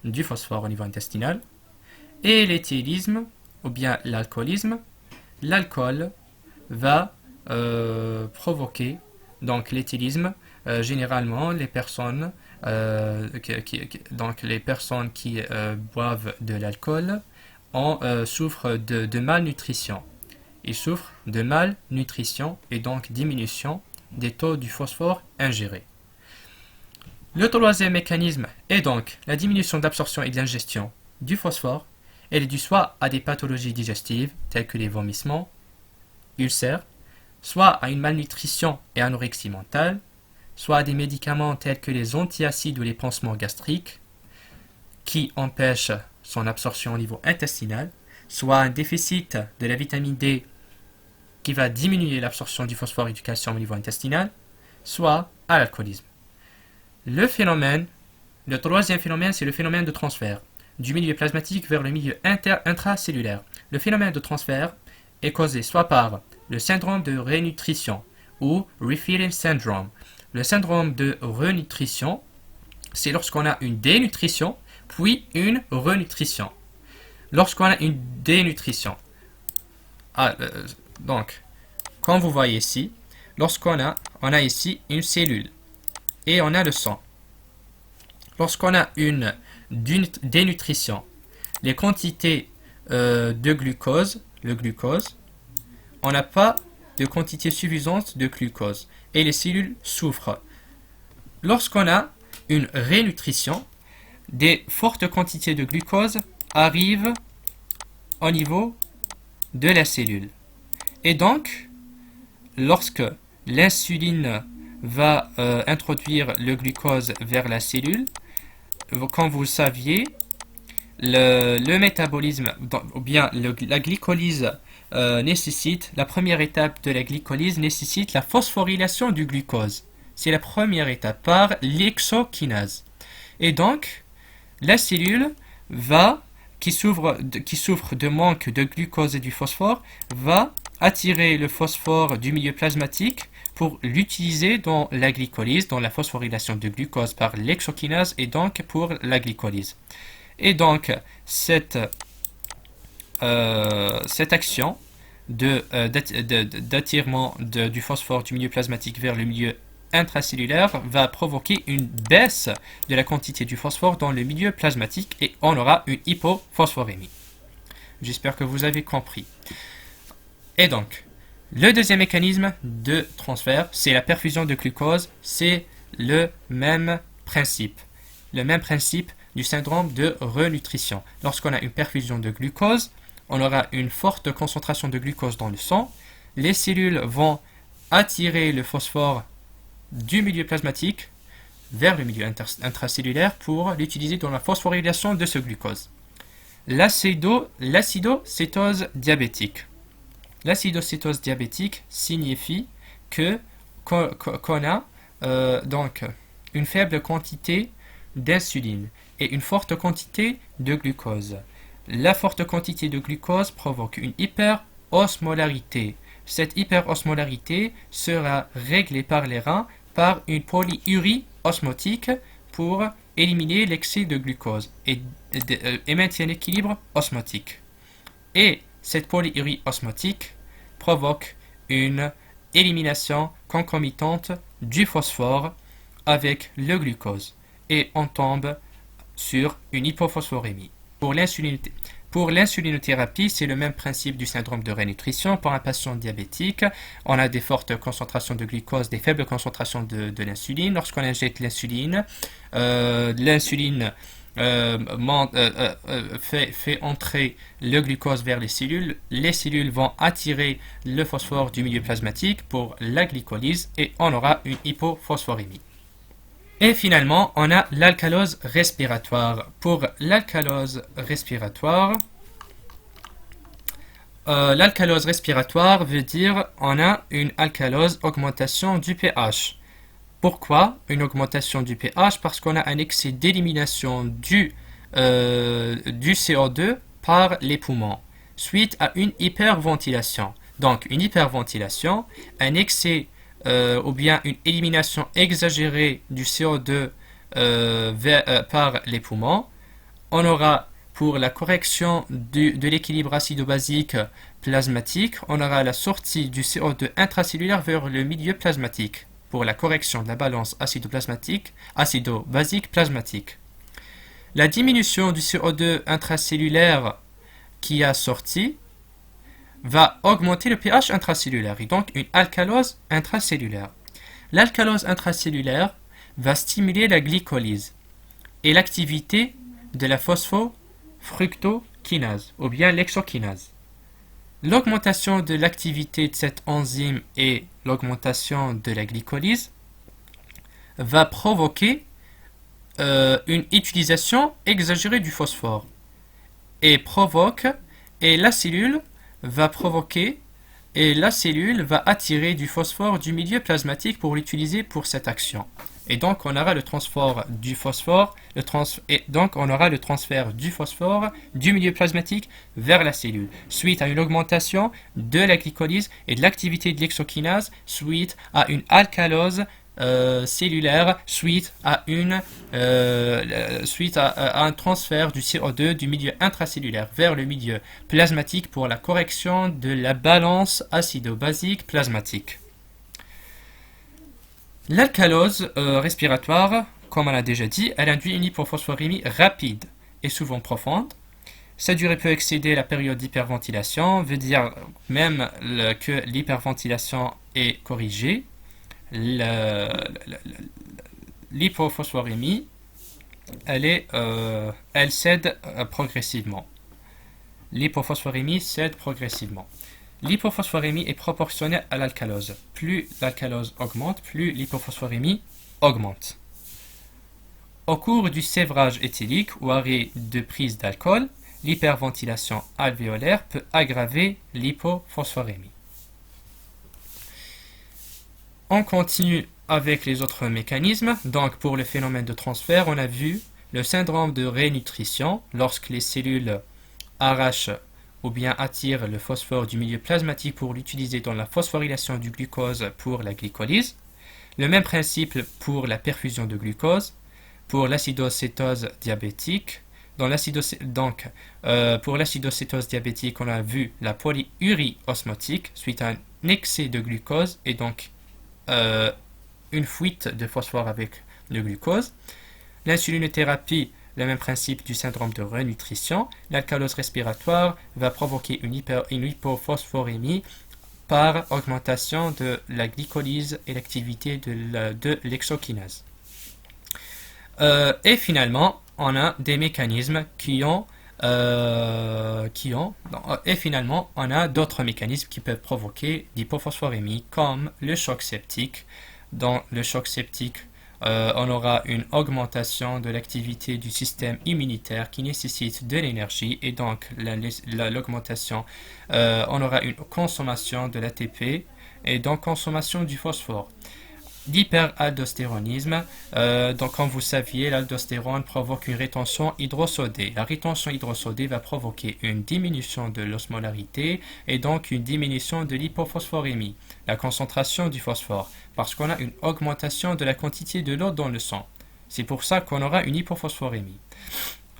du phosphore au niveau intestinal. Et l'éthylisme, ou bien l'alcoolisme, l'alcool va provoquer donc l'éthylisme. Généralement, les personnes qui boivent de l'alcool souffrent de malnutrition. Ils souffrent de malnutrition et donc diminution des taux du phosphore ingérés. Le troisième mécanisme est donc la diminution d'absorption et d'ingestion du phosphore. Elle est due soit à des pathologies digestives telles que les vomissements, ulcères, soit à une malnutrition et anorexie mentale, soit à des médicaments tels que les antiacides ou les pansements gastriques qui empêchent son absorption au niveau intestinal, soit un déficit de la vitamine D qui va diminuer l'absorption du phosphore et du calcium au niveau intestinal, soit à l'alcoolisme. Le troisième phénomène, c'est le phénomène de transfert du milieu plasmatique vers le milieu intracellulaire. Le phénomène de transfert est causé soit par le syndrome de renutrition ou refeeding syndrome. Le syndrome de renutrition, c'est lorsqu'on a une dénutrition, puis une renutrition. Lorsqu'on a une dénutrition, donc, comme vous voyez ici, lorsqu'on a ici une cellule et on a le sang. Lorsqu'on a une dénutrition, les quantités de glucose, on n'a pas de quantité suffisante de glucose et les cellules souffrent. Lorsqu'on a une rénutrition, des fortes quantités de glucose arrivent au niveau de la cellule. Et donc, lorsque l'insuline va introduire le glucose vers la cellule, comme vous le saviez, le métabolisme, ou bien la glycolyse la première étape de la glycolyse nécessite la phosphorylation du glucose. C'est la première étape par l'hexokinase. Et donc, la cellule qui souffre de manque de glucose et du phosphore, va attirer le phosphore du milieu plasmatique pour l'utiliser dans la glycolyse, dans la phosphorylation du glucose par l'hexokinase et donc pour la glycolyse. Et donc, cette action d'attirement du phosphore du milieu plasmatique vers le milieu intracellulaire va provoquer une baisse de la quantité du phosphore dans le milieu plasmatique et on aura une hypophosphorémie. J'espère que vous avez compris. Et donc, le deuxième mécanisme de transfert, c'est la perfusion de glucose. C'est le même principe du syndrome de renutrition. Lorsqu'on a une perfusion de glucose, on aura une forte concentration de glucose dans le sang. Les cellules vont attirer le phosphore du milieu plasmatique vers le milieu intracellulaire pour l'utiliser dans la phosphorylation de ce glucose. L'acidocétose diabétique. L'acidocétose diabétique signifie qu'on a donc une faible quantité d'insuline et une forte quantité de glucose. La forte quantité de glucose provoque une hyperosmolarité. Cette hyperosmolarité sera réglée par les reins par une polyurie osmotique pour éliminer l'excès de glucose et maintenir l'équilibre osmotique. Et cette polyurie osmotique provoque une élimination concomitante du phosphore avec le glucose et on tombe sur une hypophosphorémie. Pour l'insulinothérapie, c'est le même principe du syndrome de rénutrition. Pour un patient diabétique, on a des fortes concentrations de glucose, des faibles concentrations de l'insuline. Lorsqu'on injecte l'insuline, fait entrer le glucose vers les cellules vont attirer le phosphore du milieu plasmatique pour la glycolyse et on aura une hypophosphorémie. Et finalement, on a l'alcalose respiratoire. Pour l'alcalose respiratoire, l'alcalose respiratoire veut dire on a une alcalose, augmentation du pH. Pourquoi une augmentation du pH? Parce qu'on a un excès d'élimination du CO2 par les poumons suite à une hyperventilation. Donc une hyperventilation, un excès ou bien une élimination exagérée du CO2 par les poumons. On aura pour la correction de l'équilibre acido-basique plasmatique, on aura la sortie du CO2 intracellulaire vers le milieu plasmatique pour la correction de la balance acido-basique plasmatique. La diminution du CO2 intracellulaire qui a sorti va augmenter le pH intracellulaire et donc une alcalose intracellulaire. L'alcalose intracellulaire va stimuler la glycolyse et l'activité de la phosphofructokinase ou bien l'exokinase. L'augmentation de l'activité de cette enzyme et l'augmentation de la glycolyse va provoquer une utilisation exagérée du phosphore et la cellule va attirer du phosphore du milieu plasmatique pour l'utiliser pour cette action. Et donc on aura le transfert du phosphore, du milieu plasmatique vers la cellule, suite à une augmentation de la glycolyse et de l'activité de l'exokinase, suite à une alcalose cellulaire, suite à un transfert du CO2 du milieu intracellulaire vers le milieu plasmatique pour la correction de la balance acido-basique plasmatique. L'alcalose respiratoire, comme on a déjà dit, elle induit une hypophosphorémie rapide et souvent profonde. Sa durée peut excéder la période d'hyperventilation, veut dire même que l'hyperventilation est corrigée. L'hypophosphorémie, elle cède progressivement. L'hypophosphorémie cède progressivement. L'hypophosphorémie est proportionnelle à l'alcalose. Plus l'alcalose augmente, plus l'hypophosphorémie augmente. Au cours du sévrage éthylique ou arrêt de prise d'alcool, l'hyperventilation alvéolaire peut aggraver l'hypophosphorémie. On continue avec les autres mécanismes. Donc pour le phénomène de transfert, on a vu le syndrome de rénutrition lorsque les cellules arrachent ou bien attirent le phosphore du milieu plasmatique pour l'utiliser dans la phosphorylation du glucose pour la glycolyse. Le même principe pour la perfusion de glucose, pour l'acidocétose diabétique. Pour l'acidocétose diabétique, on a vu la polyurie osmotique suite à un excès de glucose et donc une fuite de phosphore avec le glucose. L'insulinothérapie, le même principe du syndrome de renutrition. L'alcalose respiratoire va provoquer une hypophosphorémie par augmentation de la glycolyse et l'activité de l'exokinase. Et finalement, on a des mécanismes et finalement, on a d'autres mécanismes qui peuvent provoquer l'hypophosphorémie, comme le choc septique. Dans le choc septique, on aura une augmentation de l'activité du système immunitaire qui nécessite de l'énergie et donc l'augmentation, on aura une consommation de l'ATP et donc consommation du phosphore. L'hyperaldostéronisme, donc comme vous saviez, l'aldostérone provoque une rétention hydrosodée. La rétention hydrosodée va provoquer une diminution de l'osmolarité et donc une diminution de l'hypophosphorémie, la concentration du phosphore, parce qu'on a une augmentation de la quantité de l'eau dans le sang. C'est pour ça qu'on aura une hypophosphorémie.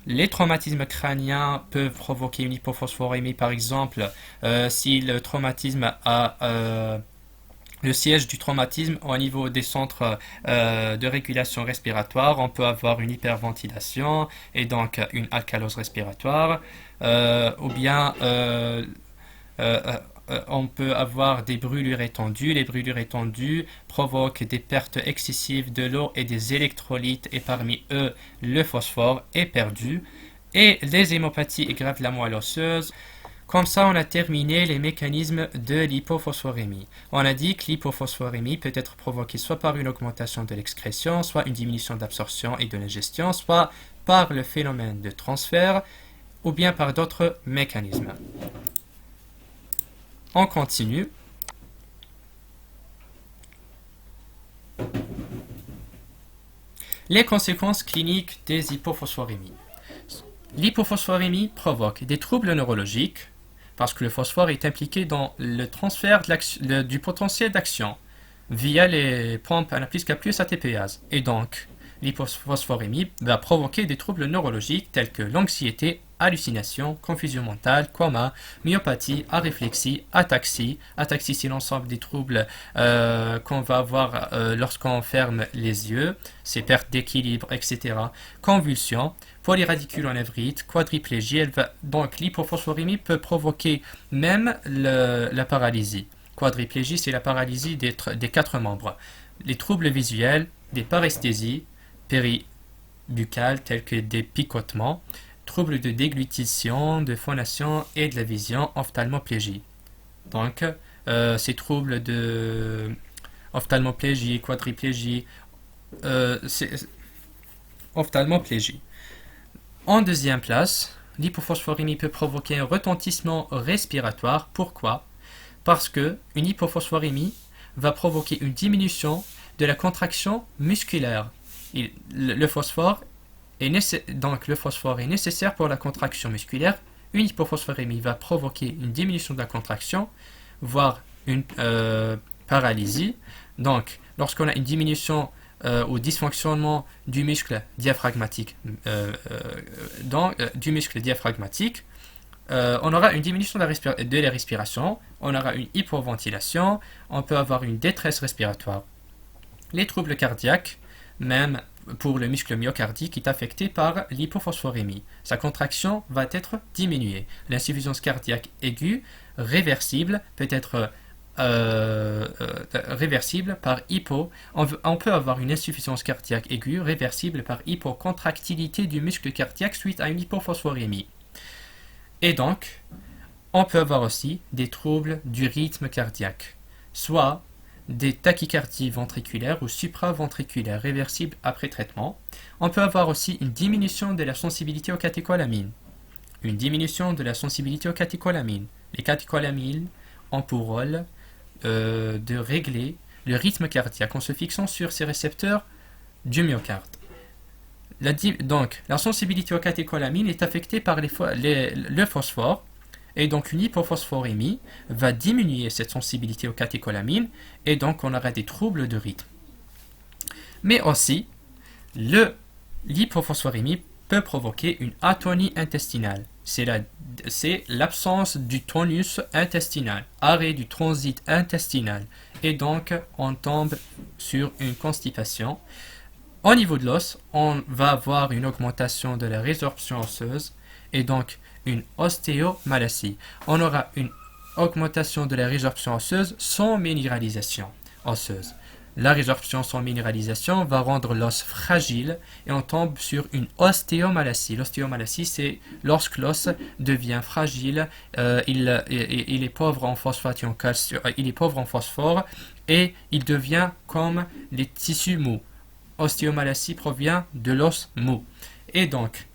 Les traumatismes crâniens peuvent provoquer une hypophosphorémie, par exemple, si le traumatisme a le siège du traumatisme au niveau des centres de régulation respiratoire, on peut avoir une hyperventilation et donc une alcalose respiratoire, ou bien on peut avoir des brûlures étendues. Les brûlures étendues provoquent des pertes excessives de l'eau et des électrolytes, et parmi eux, le phosphore est perdu. Et les hémopathies graves de la moelle osseuse. Comme ça, on a terminé les mécanismes de l'hypophosphorémie. On a dit que l'hypophosphorémie peut être provoquée soit par une augmentation de l'excrétion, soit une diminution d'absorption et de l'ingestion, soit par le phénomène de transfert, ou bien par d'autres mécanismes. On continue. Les conséquences cliniques des hypophosphorémies. L'hypophosphorémie provoque des troubles neurologiques parce que le phosphore est impliqué dans le transfert du potentiel d'action via les pompes ANA+K+, ATPase. Et donc, l'hypophosphorémie va provoquer des troubles neurologiques tels que l'anxiété, hallucination, confusion mentale, coma, myopathie, aréflexie, ataxie. Ataxie, c'est l'ensemble des troubles qu'on va avoir lorsqu'on ferme les yeux, c'est perte d'équilibre, etc. Convulsions, polyradiculonévrite, quadriplégie. Donc l'hypophosphorémie peut provoquer même la paralysie. Quadriplégie, c'est la paralysie des 4 membres. Les troubles visuels, des paresthésies péribuccales tels que des picotements, troubles de déglutition, de phonation et de la vision, ophtalmoplégie. Donc, ces troubles de ophtalmoplégie, quadriplégie, ophtalmoplégie. En deuxième place, l'hypophosphorémie peut provoquer un retentissement respiratoire. Pourquoi? Parce que une hypophosphorémie va provoquer une diminution de la contraction musculaire. Le phosphore est nécessaire pour la contraction musculaire. Une hypophosphorémie va provoquer une diminution de la contraction, voire une paralysie. Donc, lorsqu'on a une diminution au dysfonctionnement du muscle diaphragmatique, on aura une diminution de la respiration, on aura une hypoventilation, on peut avoir une détresse respiratoire. Les troubles cardiaques, même pour le muscle myocardique, est affecté par l'hypophosphorémie. Sa contraction va être diminuée. L'insuffisance cardiaque aiguë, réversible, peut être réversible par on peut avoir une insuffisance cardiaque aiguë réversible par hypocontractilité du muscle cardiaque suite à une hypophosphorémie. Et donc, on peut avoir aussi des troubles du rythme cardiaque, soit des tachycardies ventriculaires ou supraventriculaires réversibles après traitement. On peut avoir aussi une diminution de la sensibilité aux catécholamines. Une diminution de la sensibilité aux catécholamines. Les catécholamines ont pour rôle de régler le rythme cardiaque en se fixant sur ces récepteurs du myocarde. Donc, la sensibilité aux catécholamines est affectée par le phosphore, et donc une hypophosphorémie va diminuer cette sensibilité aux catécholamines, et donc on aura des troubles de rythme. Mais aussi, l'hypophosphorémie peut provoquer une atonie intestinale. C'est l'absence du tonus intestinal, arrêt du transit intestinal, et donc on tombe sur une constipation. Au niveau de l'os, on va avoir une augmentation de la résorption osseuse et donc une ostéomalacie. On aura une augmentation de la résorption osseuse sans minéralisation osseuse. La résorption sans minéralisation va rendre l'os fragile et on tombe sur une ostéomalacie. L'ostéomalacie, c'est lorsque l'os devient fragile, il est pauvre en phosphate et en calcium, il est pauvre en phosphore et il devient comme les tissus mous. Ostéomalacie provient de l'os mou. Et donc,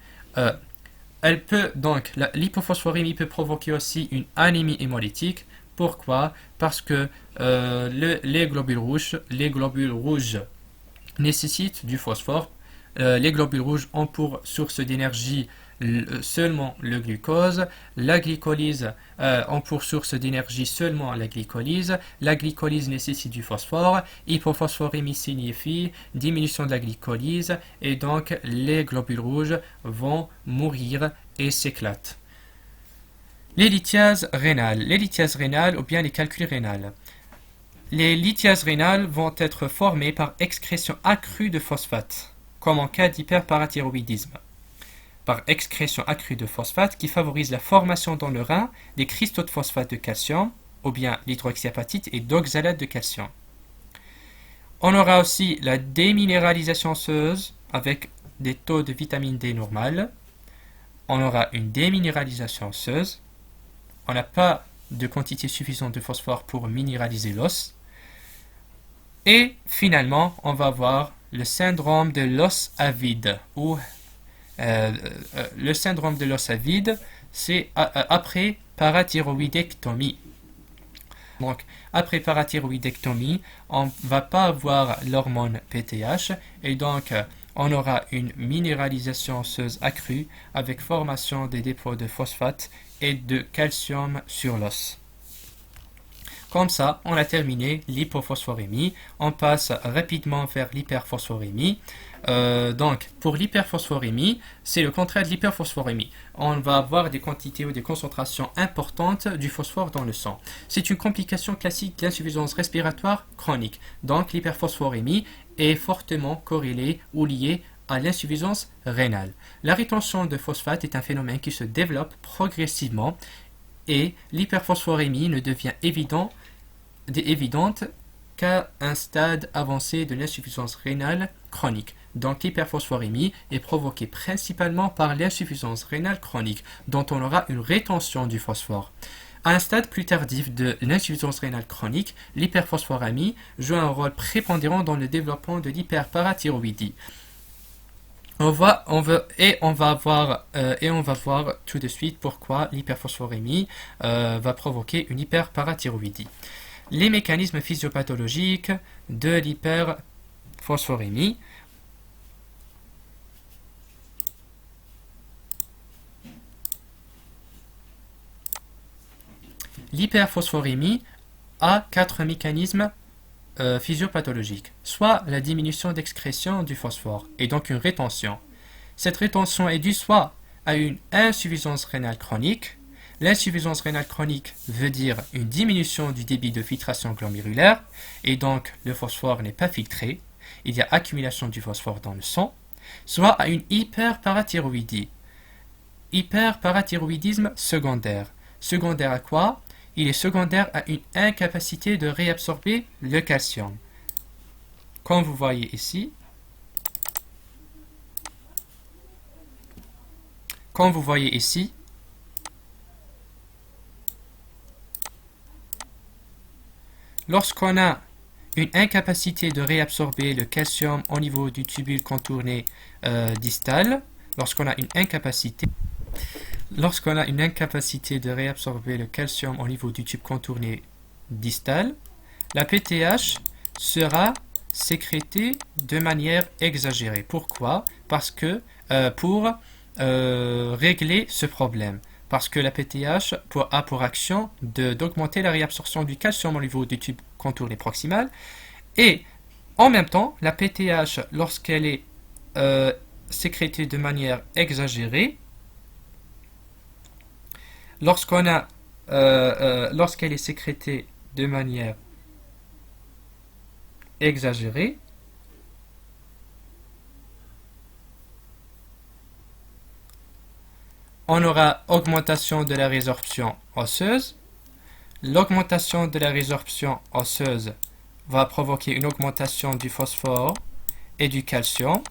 l'hypophosphorémie peut provoquer aussi une anémie hémolytique. Pourquoi? Parce que les globules rouges nécessitent du phosphore. Les globules rouges ont pour source d'énergie seulement le glucose. La glycolyse ont pour source d'énergie seulement la glycolyse. La glycolyse nécessite du phosphore. Hypophosphorémie signifie diminution de la glycolyse et donc les globules rouges vont mourir et s'éclatent. Les lithiases rénales ou bien les calculs rénales. Les lithiases rénales vont être formées par excrétion accrue de phosphate, comme en cas d'hyperparathyroïdisme. Par excrétion accrue de phosphate qui favorise la formation dans le rein des cristaux de phosphate de calcium ou bien l'hydroxyapatite et d'oxalate de calcium. On aura aussi la déminéralisation osseuse avec des taux de vitamine D normal. On aura une déminéralisation osseuse. On n'a pas de quantité suffisante de phosphore pour minéraliser l'os. Et finalement, on va avoir le syndrome de l'os à vide. Le syndrome de l'os à vide, c'est après parathyroïdectomie. Donc, après parathyroïdectomie, on ne va pas avoir l'hormone PTH et donc on aura une minéralisation osseuse accrue avec formation des dépôts de phosphate et de calcium sur l'os. Comme ça, on a terminé l'hypophosphorémie. On passe rapidement vers l'hyperphosphorémie. Donc, pour l'hyperphosphorémie, c'est le contraire de l'hyperphosphorémie. On va avoir des quantités ou des concentrations importantes du phosphore dans le sang. C'est une complication classique de l'insuffisance respiratoire chronique. Donc, l'hyperphosphorémie est fortement corrélée ou liée à l'insuffisance rénale. La rétention de phosphate est un phénomène qui se développe progressivement et l'hyperphosphorémie ne devient évidente qu'à un stade avancé de l'insuffisance rénale chronique. Donc l'hyperphosphorémie est provoquée principalement par l'insuffisance rénale chronique, dont on aura une rétention du phosphore. À un stade plus tardif de l'insuffisance rénale chronique, l'hyperphosphorémie joue un rôle prépondérant dans le développement de l'hyperparathyroïdie. On va voir tout de suite pourquoi l'hyperphosphorémie va provoquer une hyperparathyroïdie. Les mécanismes physiopathologiques de l'hyperphosphorémie. L'hyperphosphorémie a 4 mécanismes physiopathologiques, soit la diminution d'excrétion du phosphore et donc une rétention. Cette rétention est due soit à une insuffisance rénale chronique. L'insuffisance rénale chronique veut dire une diminution du débit de filtration glomérulaire et donc le phosphore n'est pas filtré. Il y a accumulation du phosphore dans le sang, soit à une hyperparathyroïdie. Hyperparathyroïdisme secondaire. Secondaire à quoi? Il est secondaire à une incapacité de réabsorber le calcium. Comme vous voyez ici, lorsqu'on a une incapacité de réabsorber le calcium au niveau du tubule contourné distal, lorsqu'on a une incapacité de réabsorber le calcium au niveau du tube contourné distal, la PTH sera sécrétée de manière exagérée. Pourquoi? Parce que pour régler ce problème. Parce que la PTH a pour action d'augmenter la réabsorption du calcium au niveau du tube contourné proximal. Et en même temps, la PTH, lorsqu'elle est sécrétée de manière exagérée, lorsqu'elle est sécrétée de manière exagérée, on aura augmentation de la résorption osseuse. L'augmentation de la résorption osseuse va provoquer une augmentation du phosphore et du calcium.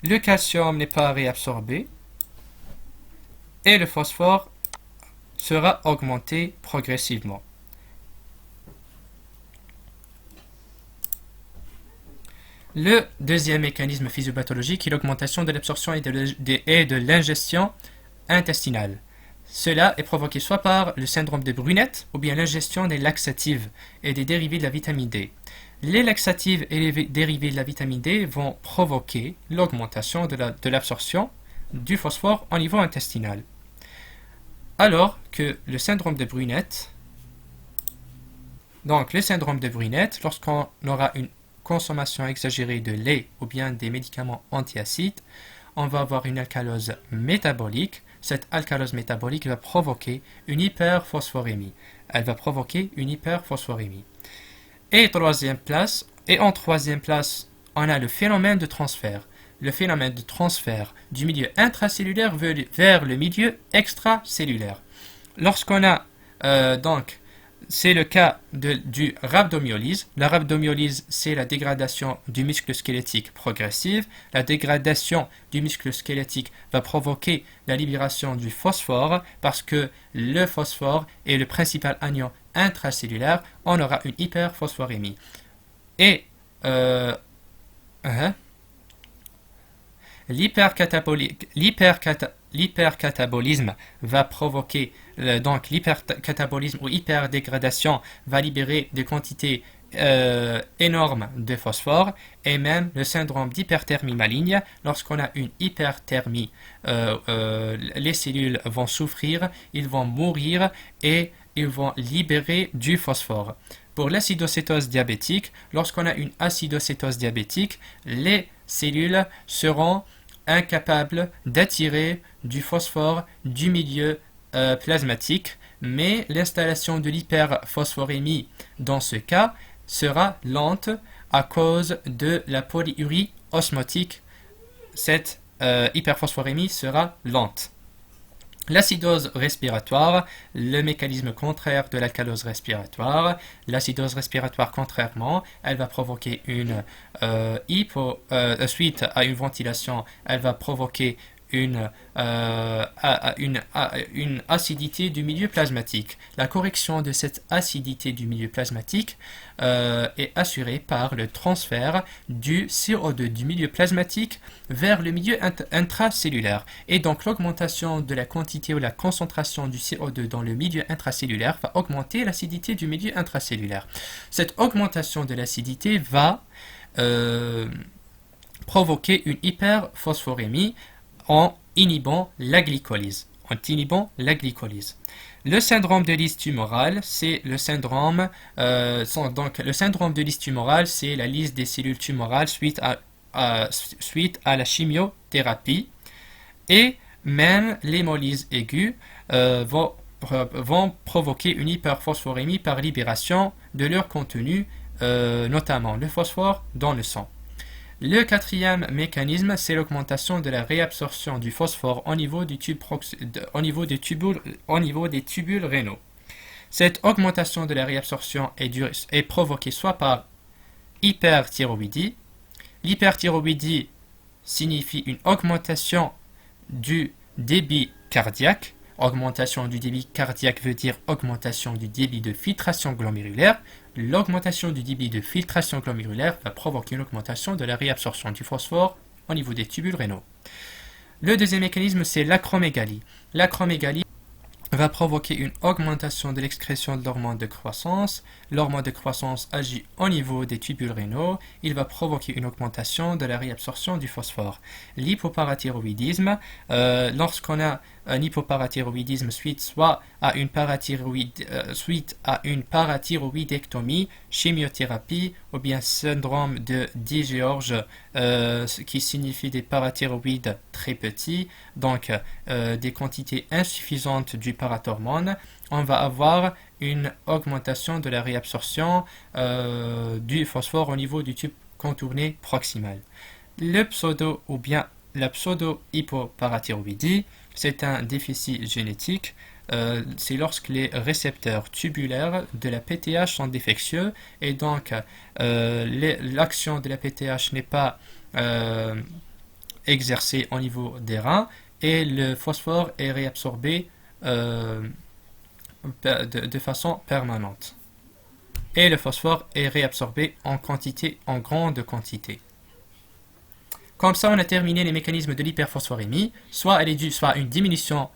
Le calcium n'est pas réabsorbé et le phosphore sera augmenté progressivement. Le deuxième mécanisme physiopathologique est l'augmentation de l'absorption et de l'ingestion intestinale. Cela est provoqué soit par le syndrome de Brunette ou bien l'ingestion des laxatives et des dérivés de la vitamine D. Les laxatives et les dérivés de la vitamine D vont provoquer l'augmentation de l'absorption du phosphore au niveau intestinal. Alors que le syndrome de Brunette, lorsqu'on aura une consommation exagérée de lait ou bien des médicaments antiacides, on va avoir une alcalose métabolique. Cette alcalose métabolique va provoquer une hyperphosphorémie. Et en troisième place, on a le phénomène de transfert. Le phénomène de transfert du milieu intracellulaire vers le milieu extracellulaire. Lorsqu'on a Donc, c'est le cas du rhabdomyolyse. La rhabdomyolyse, c'est la dégradation du muscle squelettique progressive. La dégradation du muscle squelettique va provoquer la libération du phosphore parce que le phosphore est le principal anion intracellulaire. On aura une hyperphosphorémie. Et l'hypercatabolisme va provoquer, donc l'hypercatabolisme ou hyperdégradation va libérer des quantités énormes de phosphore, et même le syndrome d'hyperthermie maligne. Lorsqu'on a une hyperthermie, les cellules vont souffrir, ils vont mourir et ils vont libérer du phosphore. Pour l'acidocétose diabétique, lorsqu'on a une acidocétose diabétique, les cellules seront incapables d'attirer du phosphore du milieu plasmatique, mais l'installation de l'hyperphosphorémie dans ce cas sera lente à cause de la polyurie osmotique. Cette hyperphosphorémie sera lente. L'acidose respiratoire, le mécanisme contraire de l'alcalose respiratoire. L'acidose respiratoire, contrairement, elle va provoquer suite à une ventilation, elle va provoquer une acidité du milieu plasmatique. La correction de cette acidité du milieu plasmatique est assurée par le transfert du CO2 du milieu plasmatique vers le milieu intracellulaire. Et donc l'augmentation de la quantité ou la concentration du CO2 dans le milieu intracellulaire va augmenter l'acidité du milieu intracellulaire. Cette augmentation de l'acidité va provoquer une hyperphosphorémie en inhibant la glycolyse. Le syndrome de lyse tumorale, c'est le syndrome de lyse tumorale, c'est la lyse des cellules tumorales suite à la chimiothérapie, et même l'hémolyse aiguë vont provoquer une hyperphosphorémie par libération de leur contenu, notamment le phosphore dans le sang. Le quatrième mécanisme, c'est l'augmentation de la réabsorption du phosphore au niveau des tubules rénaux. Cette augmentation de la réabsorption est provoquée soit par hyperthyroïdie. L'hyperthyroïdie signifie une augmentation du débit cardiaque. Augmentation du débit cardiaque veut dire augmentation du débit de filtration glomérulaire. L'augmentation du débit de filtration glomérulaire va provoquer une augmentation de la réabsorption du phosphore au niveau des tubules rénaux. Le deuxième mécanisme, c'est l'acromégalie. L'acromégalie va provoquer une augmentation de l'excrétion de l'hormone de croissance. L'hormone de croissance agit au niveau des tubules rénaux. Il va provoquer une augmentation de la réabsorption du phosphore. L'hypoparathyroïdisme, lorsqu'on a un hypoparathyroïdisme suite à une parathyroïdectomie, chimiothérapie ou bien syndrome de Digeorge qui signifie des parathyroïdes très petits, donc des quantités insuffisantes du parathormone, on va avoir une augmentation de la réabsorption du phosphore au niveau du tube contourné proximal. La pseudo-hypoparathyroïdie, c'est un déficit génétique. C'est lorsque les récepteurs tubulaires de la PTH sont défectueux et donc l'action de la PTH n'est pas exercée au niveau des reins et le phosphore est réabsorbé de façon permanente. Et le phosphore est réabsorbé en grande quantité. Comme ça, on a terminé les mécanismes de l'hyperphosphorémie. Soit elle est due à une diminution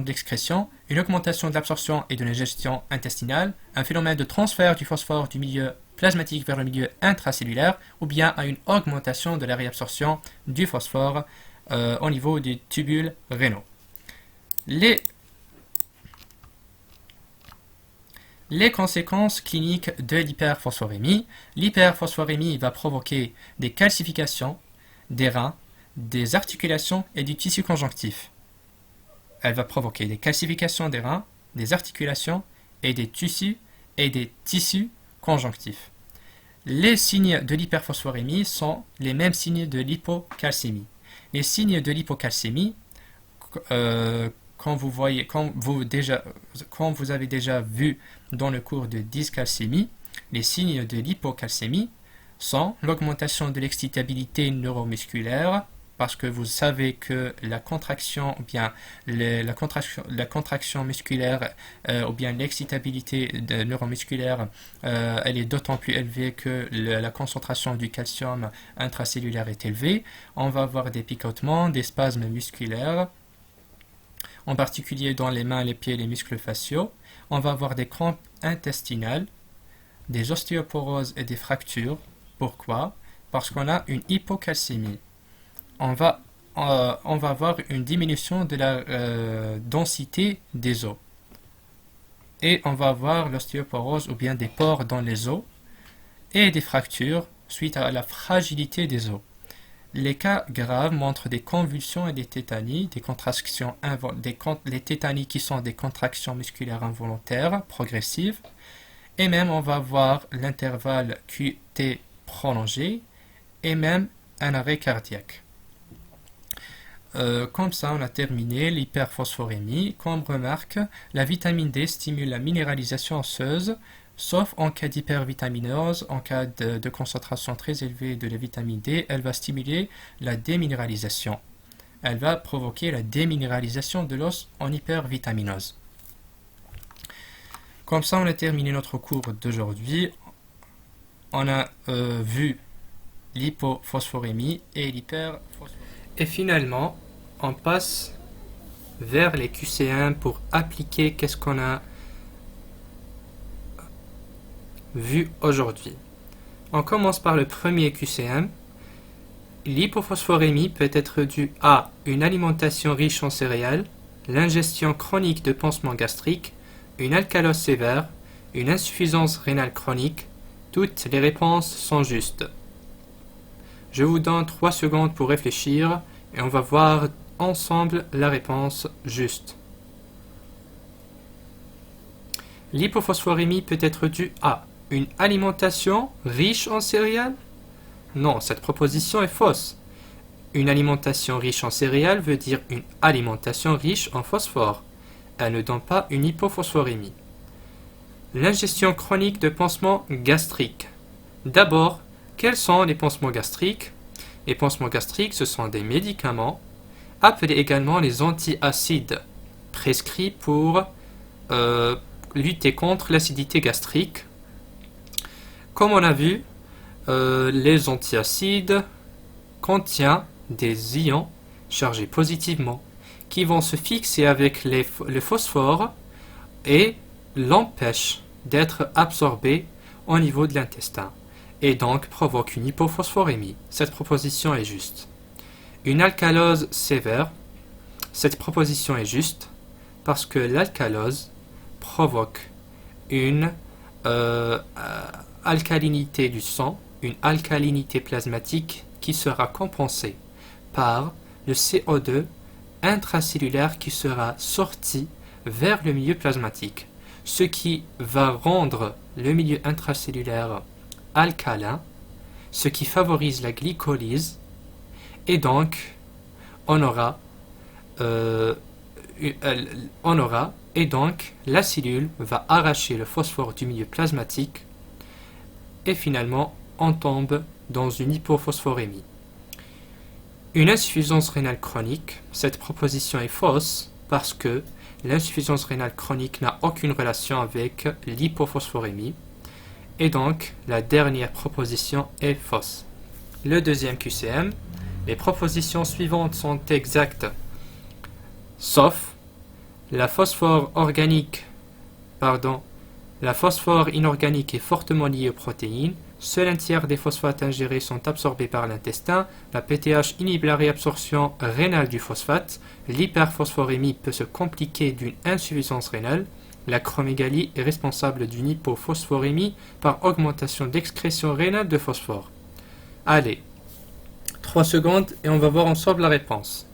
de l'excrétion, une augmentation de l'absorption et de l'ingestion intestinale, un phénomène de transfert du phosphore du milieu plasmatique vers le milieu intracellulaire, ou bien à une augmentation de la réabsorption du phosphore au niveau des tubules rénaux. Les conséquences cliniques de l'hyperphosphorémie. L'hyperphosphorémie va provoquer des calcifications des reins, des articulations et du tissu conjonctif. Elle va provoquer des calcifications des reins, des articulations et des tissus conjonctifs. Les signes de l'hyperphosphorémie sont les mêmes signes de l'hypocalcémie. Les signes de l'hypocalcémie comme vous avez déjà vu dans le cours de dyscalcémie, les signes de l'hypocalcémie sont l'augmentation de l'excitabilité neuromusculaire, parce que vous savez que la contraction, ou bien la contraction musculaire, ou bien l'excitabilité neuromusculaire, elle est d'autant plus élevée que la concentration du calcium intracellulaire est élevée. On va avoir des picotements, des spasmes musculaires, en particulier dans les mains, les pieds et les muscles faciaux. On va avoir des crampes intestinales, des ostéoporoses et des fractures. Pourquoi? Parce qu'on a une hypocalcémie. On va avoir une diminution de la densité des os. Et on va avoir l'ostéoporose ou bien des pores dans les os et des fractures suite à la fragilité des os. Les cas graves montrent des convulsions et des tétanies, les tétanies qui sont des contractions musculaires involontaires progressives, et même on va avoir l'intervalle QT prolongé et même un arrêt cardiaque. Comme ça, on a terminé l'hyperphosphorémie. Comme remarque, la vitamine D stimule la minéralisation osseuse, sauf en cas d'hypervitaminose. En cas de concentration très élevée de la vitamine D, elle va stimuler la déminéralisation. Elle va provoquer la déminéralisation de l'os en hypervitaminose. Comme ça, on a terminé notre cours d'aujourd'hui. On a vu l'hypophosphorémie et l'hyperphosphorémie. Et finalement, on passe vers les QCM pour appliquer qu'est-ce qu'on a vu aujourd'hui. On commence par le premier QCM. L'hypophosphorémie peut être due à une alimentation riche en céréales, l'ingestion chronique de pansements gastriques, une alcalose sévère, une insuffisance rénale chronique. Toutes les réponses sont justes. Je vous donne 3 secondes pour réfléchir et on va voir ensemble la réponse juste. L'hypophosphorémie peut être due à une alimentation riche en céréales? Non, cette proposition est fausse. Une alimentation riche en céréales veut dire une alimentation riche en phosphore. Elle ne donne pas une hypophosphorémie. L'ingestion chronique de pansements gastriques. D'abord, quels sont les pansements gastriques? Les pansements gastriques, ce sont des médicaments, appelés également les antiacides, prescrits pour lutter contre l'acidité gastrique. Comme on a vu, les antiacides contiennent des ions chargés positivement qui vont se fixer avec le phosphore et l'empêchent d'être absorbés au niveau de l'intestin et donc provoque une hypophosphorémie. Cette proposition est juste. Une alcalose sévère, cette proposition est juste parce que l'alcalose provoque une alcalinité du sang, une alcalinité plasmatique qui sera compensée par le CO2 intracellulaire qui sera sorti vers le milieu plasmatique, ce qui va rendre le milieu intracellulaire alcalin, ce qui favorise la glycolyse, et donc on aura et donc la cellule va arracher le phosphore du milieu plasmatique et finalement on tombe dans une hypophosphorémie. Une insuffisance rénale chronique, cette proposition est fausse parce que l'insuffisance rénale chronique n'a aucune relation avec l'hypophosphorémie et donc la dernière proposition est fausse. Le deuxième QCM, les propositions suivantes sont exactes sauf la phosphore inorganique est fortement liée aux protéines. Seul un tiers des phosphates ingérés sont absorbés par l'intestin. La PTH inhibe la réabsorption rénale du phosphate. L'hyperphosphorémie peut se compliquer d'une insuffisance rénale. L'acromégalie est responsable d'une hypophosphorémie par augmentation d'excrétion rénale de phosphore. Allez, 3 secondes et on va voir ensemble la réponse.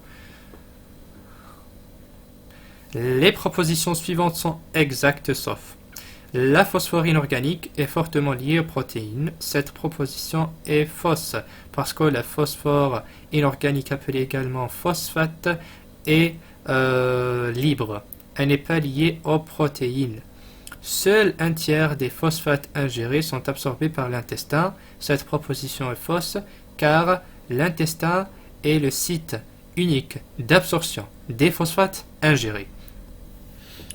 Les propositions suivantes sont exactes sauf la phosphore inorganique est fortement liée aux protéines. Cette proposition est fausse parce que la phosphore inorganique appelée également phosphate est libre. Elle n'est pas liée aux protéines. Seul un tiers des phosphates ingérés sont absorbés par l'intestin. Cette proposition est fausse car l'intestin est le site unique d'absorption des phosphates ingérés.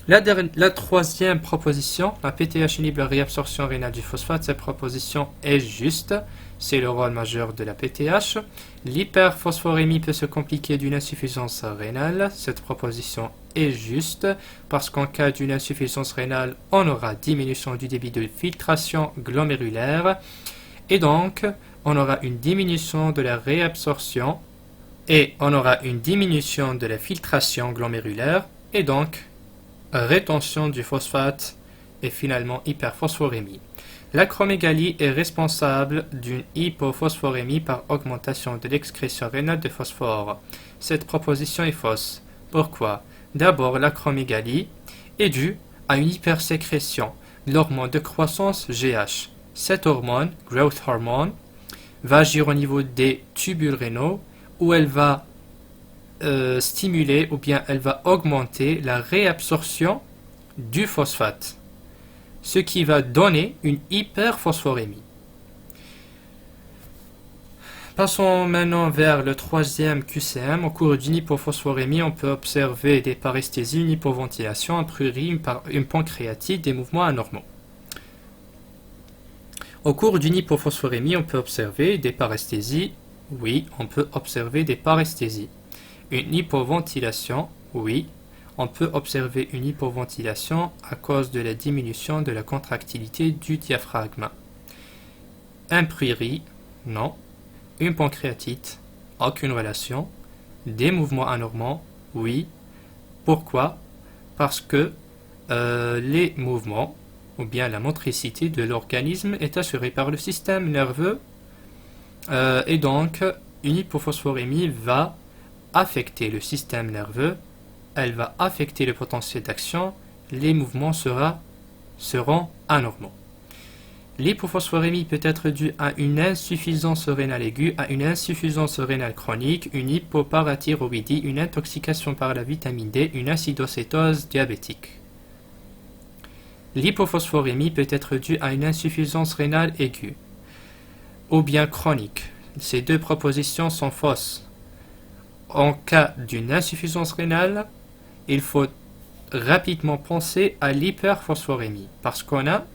La troisième proposition, la PTH inhibe la réabsorption rénale du phosphate. Cette proposition est juste. C'est le rôle majeur de la PTH. L'hyperphosphorémie peut se compliquer d'une insuffisance rénale. Cette proposition est juste parce qu'en cas d'une insuffisance rénale, on aura diminution du débit de filtration glomérulaire et donc on aura une diminution de la réabsorption et on aura une diminution de la filtration glomérulaire et donc rétention du phosphate et finalement hyperphosphorémie. L'acromégalie est responsable d'une hypophosphorémie par augmentation de l'excrétion rénale de phosphore. Cette proposition est fausse. Pourquoi? D'abord, l'acromégalie est due à une hypersécrétion de l'hormone de croissance GH. Cette hormone, growth hormone, va agir au niveau des tubules rénaux où elle va stimuler ou bien elle va augmenter la réabsorption du phosphate, ce qui va donner une hyperphosphorémie. Passons maintenant vers le troisième QCM. Au cours d'une hypophosphorémie, on peut observer des paresthésies, une hypoventilation, un prurit, une pancréatite, des mouvements anormaux. Au cours d'une hypophosphorémie, on peut observer des paresthésies. Oui, on peut observer des paresthésies. Une hypoventilation, oui, on peut observer une hypoventilation à cause de la diminution de la contractilité du diaphragme. Un prurit, non. Une pancréatite, aucune relation. Des mouvements anormaux, oui. Pourquoi? Parce que les mouvements, ou bien la motricité de l'organisme est assurée par le système nerveux et donc une hypophosphorémie va affecter le système nerveux, elle va affecter le potentiel d'action, les mouvements seront anormaux. L'hypophosphorémie peut être due à une insuffisance rénale aiguë, à une insuffisance rénale chronique, une hypoparathyroïdie, une intoxication par la vitamine D, une acidocétose diabétique. L'hypophosphorémie peut être due à une insuffisance rénale aiguë ou bien chronique. Ces deux propositions sont fausses. En cas d'une insuffisance rénale, il faut rapidement penser à l'hyperphosphorémie parce qu'on a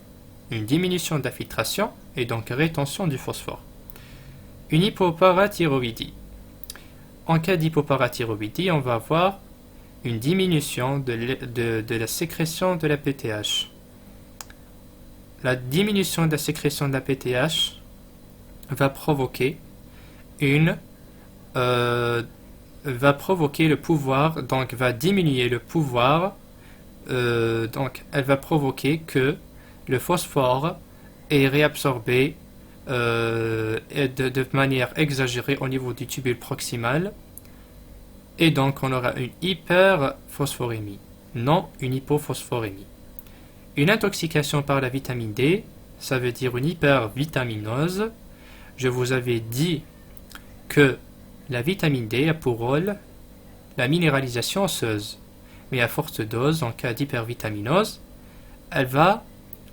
une diminution de la filtration et donc rétention du phosphore. Une hypoparathyroïdie. En cas d'hypoparathyroïdie, on va avoir une diminution de la sécrétion de la PTH. La diminution de la sécrétion de la PTH va provoquer le pouvoir, donc va diminuer le pouvoir, donc elle va provoquer que le phosphore est réabsorbé de manière exagérée au niveau du tubule proximal et donc on aura une hyperphosphorémie, non une hypophosphorémie. Une intoxication par la vitamine D, ça veut dire une hypervitaminose. Je vous avais dit que la vitamine D a pour rôle la minéralisation osseuse, mais à forte dose, en cas d'hypervitaminose, elle va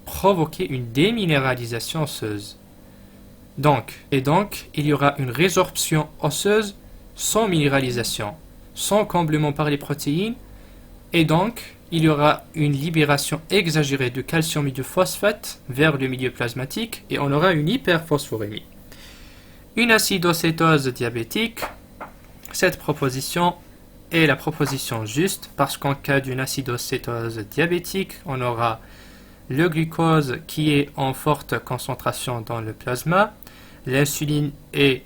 provoquer une déminéralisation osseuse. Donc, il y aura une résorption osseuse sans minéralisation, sans comblement par les protéines, et donc il y aura une libération exagérée de calcium et de phosphate vers le milieu plasmatique, et on aura une hyperphosphorémie. Une acidocétose diabétique, cette proposition est la proposition juste, parce qu'en cas d'une acidocétose diabétique, on aura le glucose qui est en forte concentration dans le plasma, l'insuline est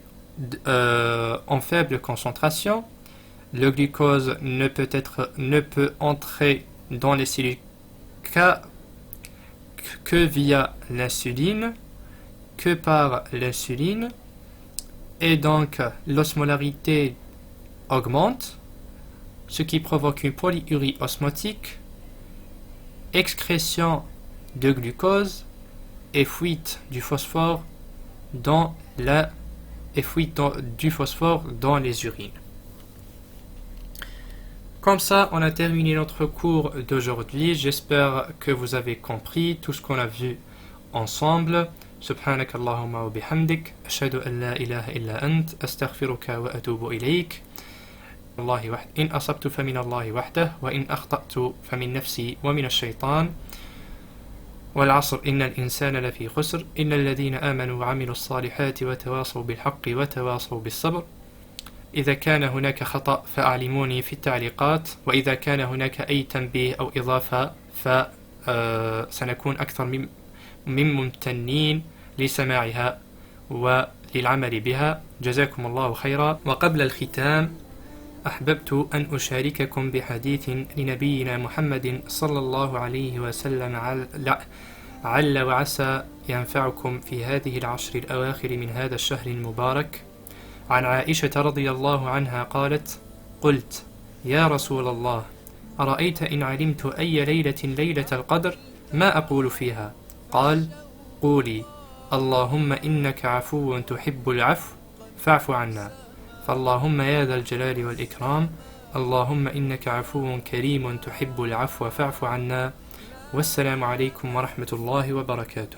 en faible concentration, le glucose ne peut entrer dans les cellules que via l'insuline, que par l'insuline, et donc l'osmolarité augmente, ce qui provoque une polyurie osmotique, excrétion de glucose et fuite du phosphore dans les urines. Comme ça, on a terminé notre cours d'aujourd'hui. J'espère que vous avez compris tout ce qu'on a vu ensemble. سبحانك اللهم وبحمدك أشهد أن لا إله إلا أنت أستغفرك وأتوب إليك. الله وحده إن أصبت فمن الله وحده وإن أخطأت فمن نفسي ومن الشيطان. والعصر إن الإنسان لفي خسر إلا الذين آمنوا وعملوا الصالحات وتواصوا بالحق وتواصوا بالصبر. إذا كان هناك خطأ فأعلموني في التعليقات، وإذا كان هناك أي تنبيه أو إضافة فسنكون أكثر من ممتنين لسماعها وللعمل بها. جزاكم الله خيرا. وقبل الختام أحببت أن أشارككم بحديث لنبينا محمد صلى الله عليه وسلم عل وعسى ينفعكم في هذه العشر الأواخر من هذا الشهر المبارك. عن عائشة رضي الله عنها قالت: قلت: يا رسول الله، أرأيت إن علمت أي ليلة القدر ما أقول فيها؟ قال: قولي: اللهم إنك عفو تحب العفو فاعف عنا. فاللهم يا ذا الجلال والإكرام، اللهم إنك عفو كريم تحب العفو فاعف عنا. والسلام عليكم ورحمة الله وبركاته.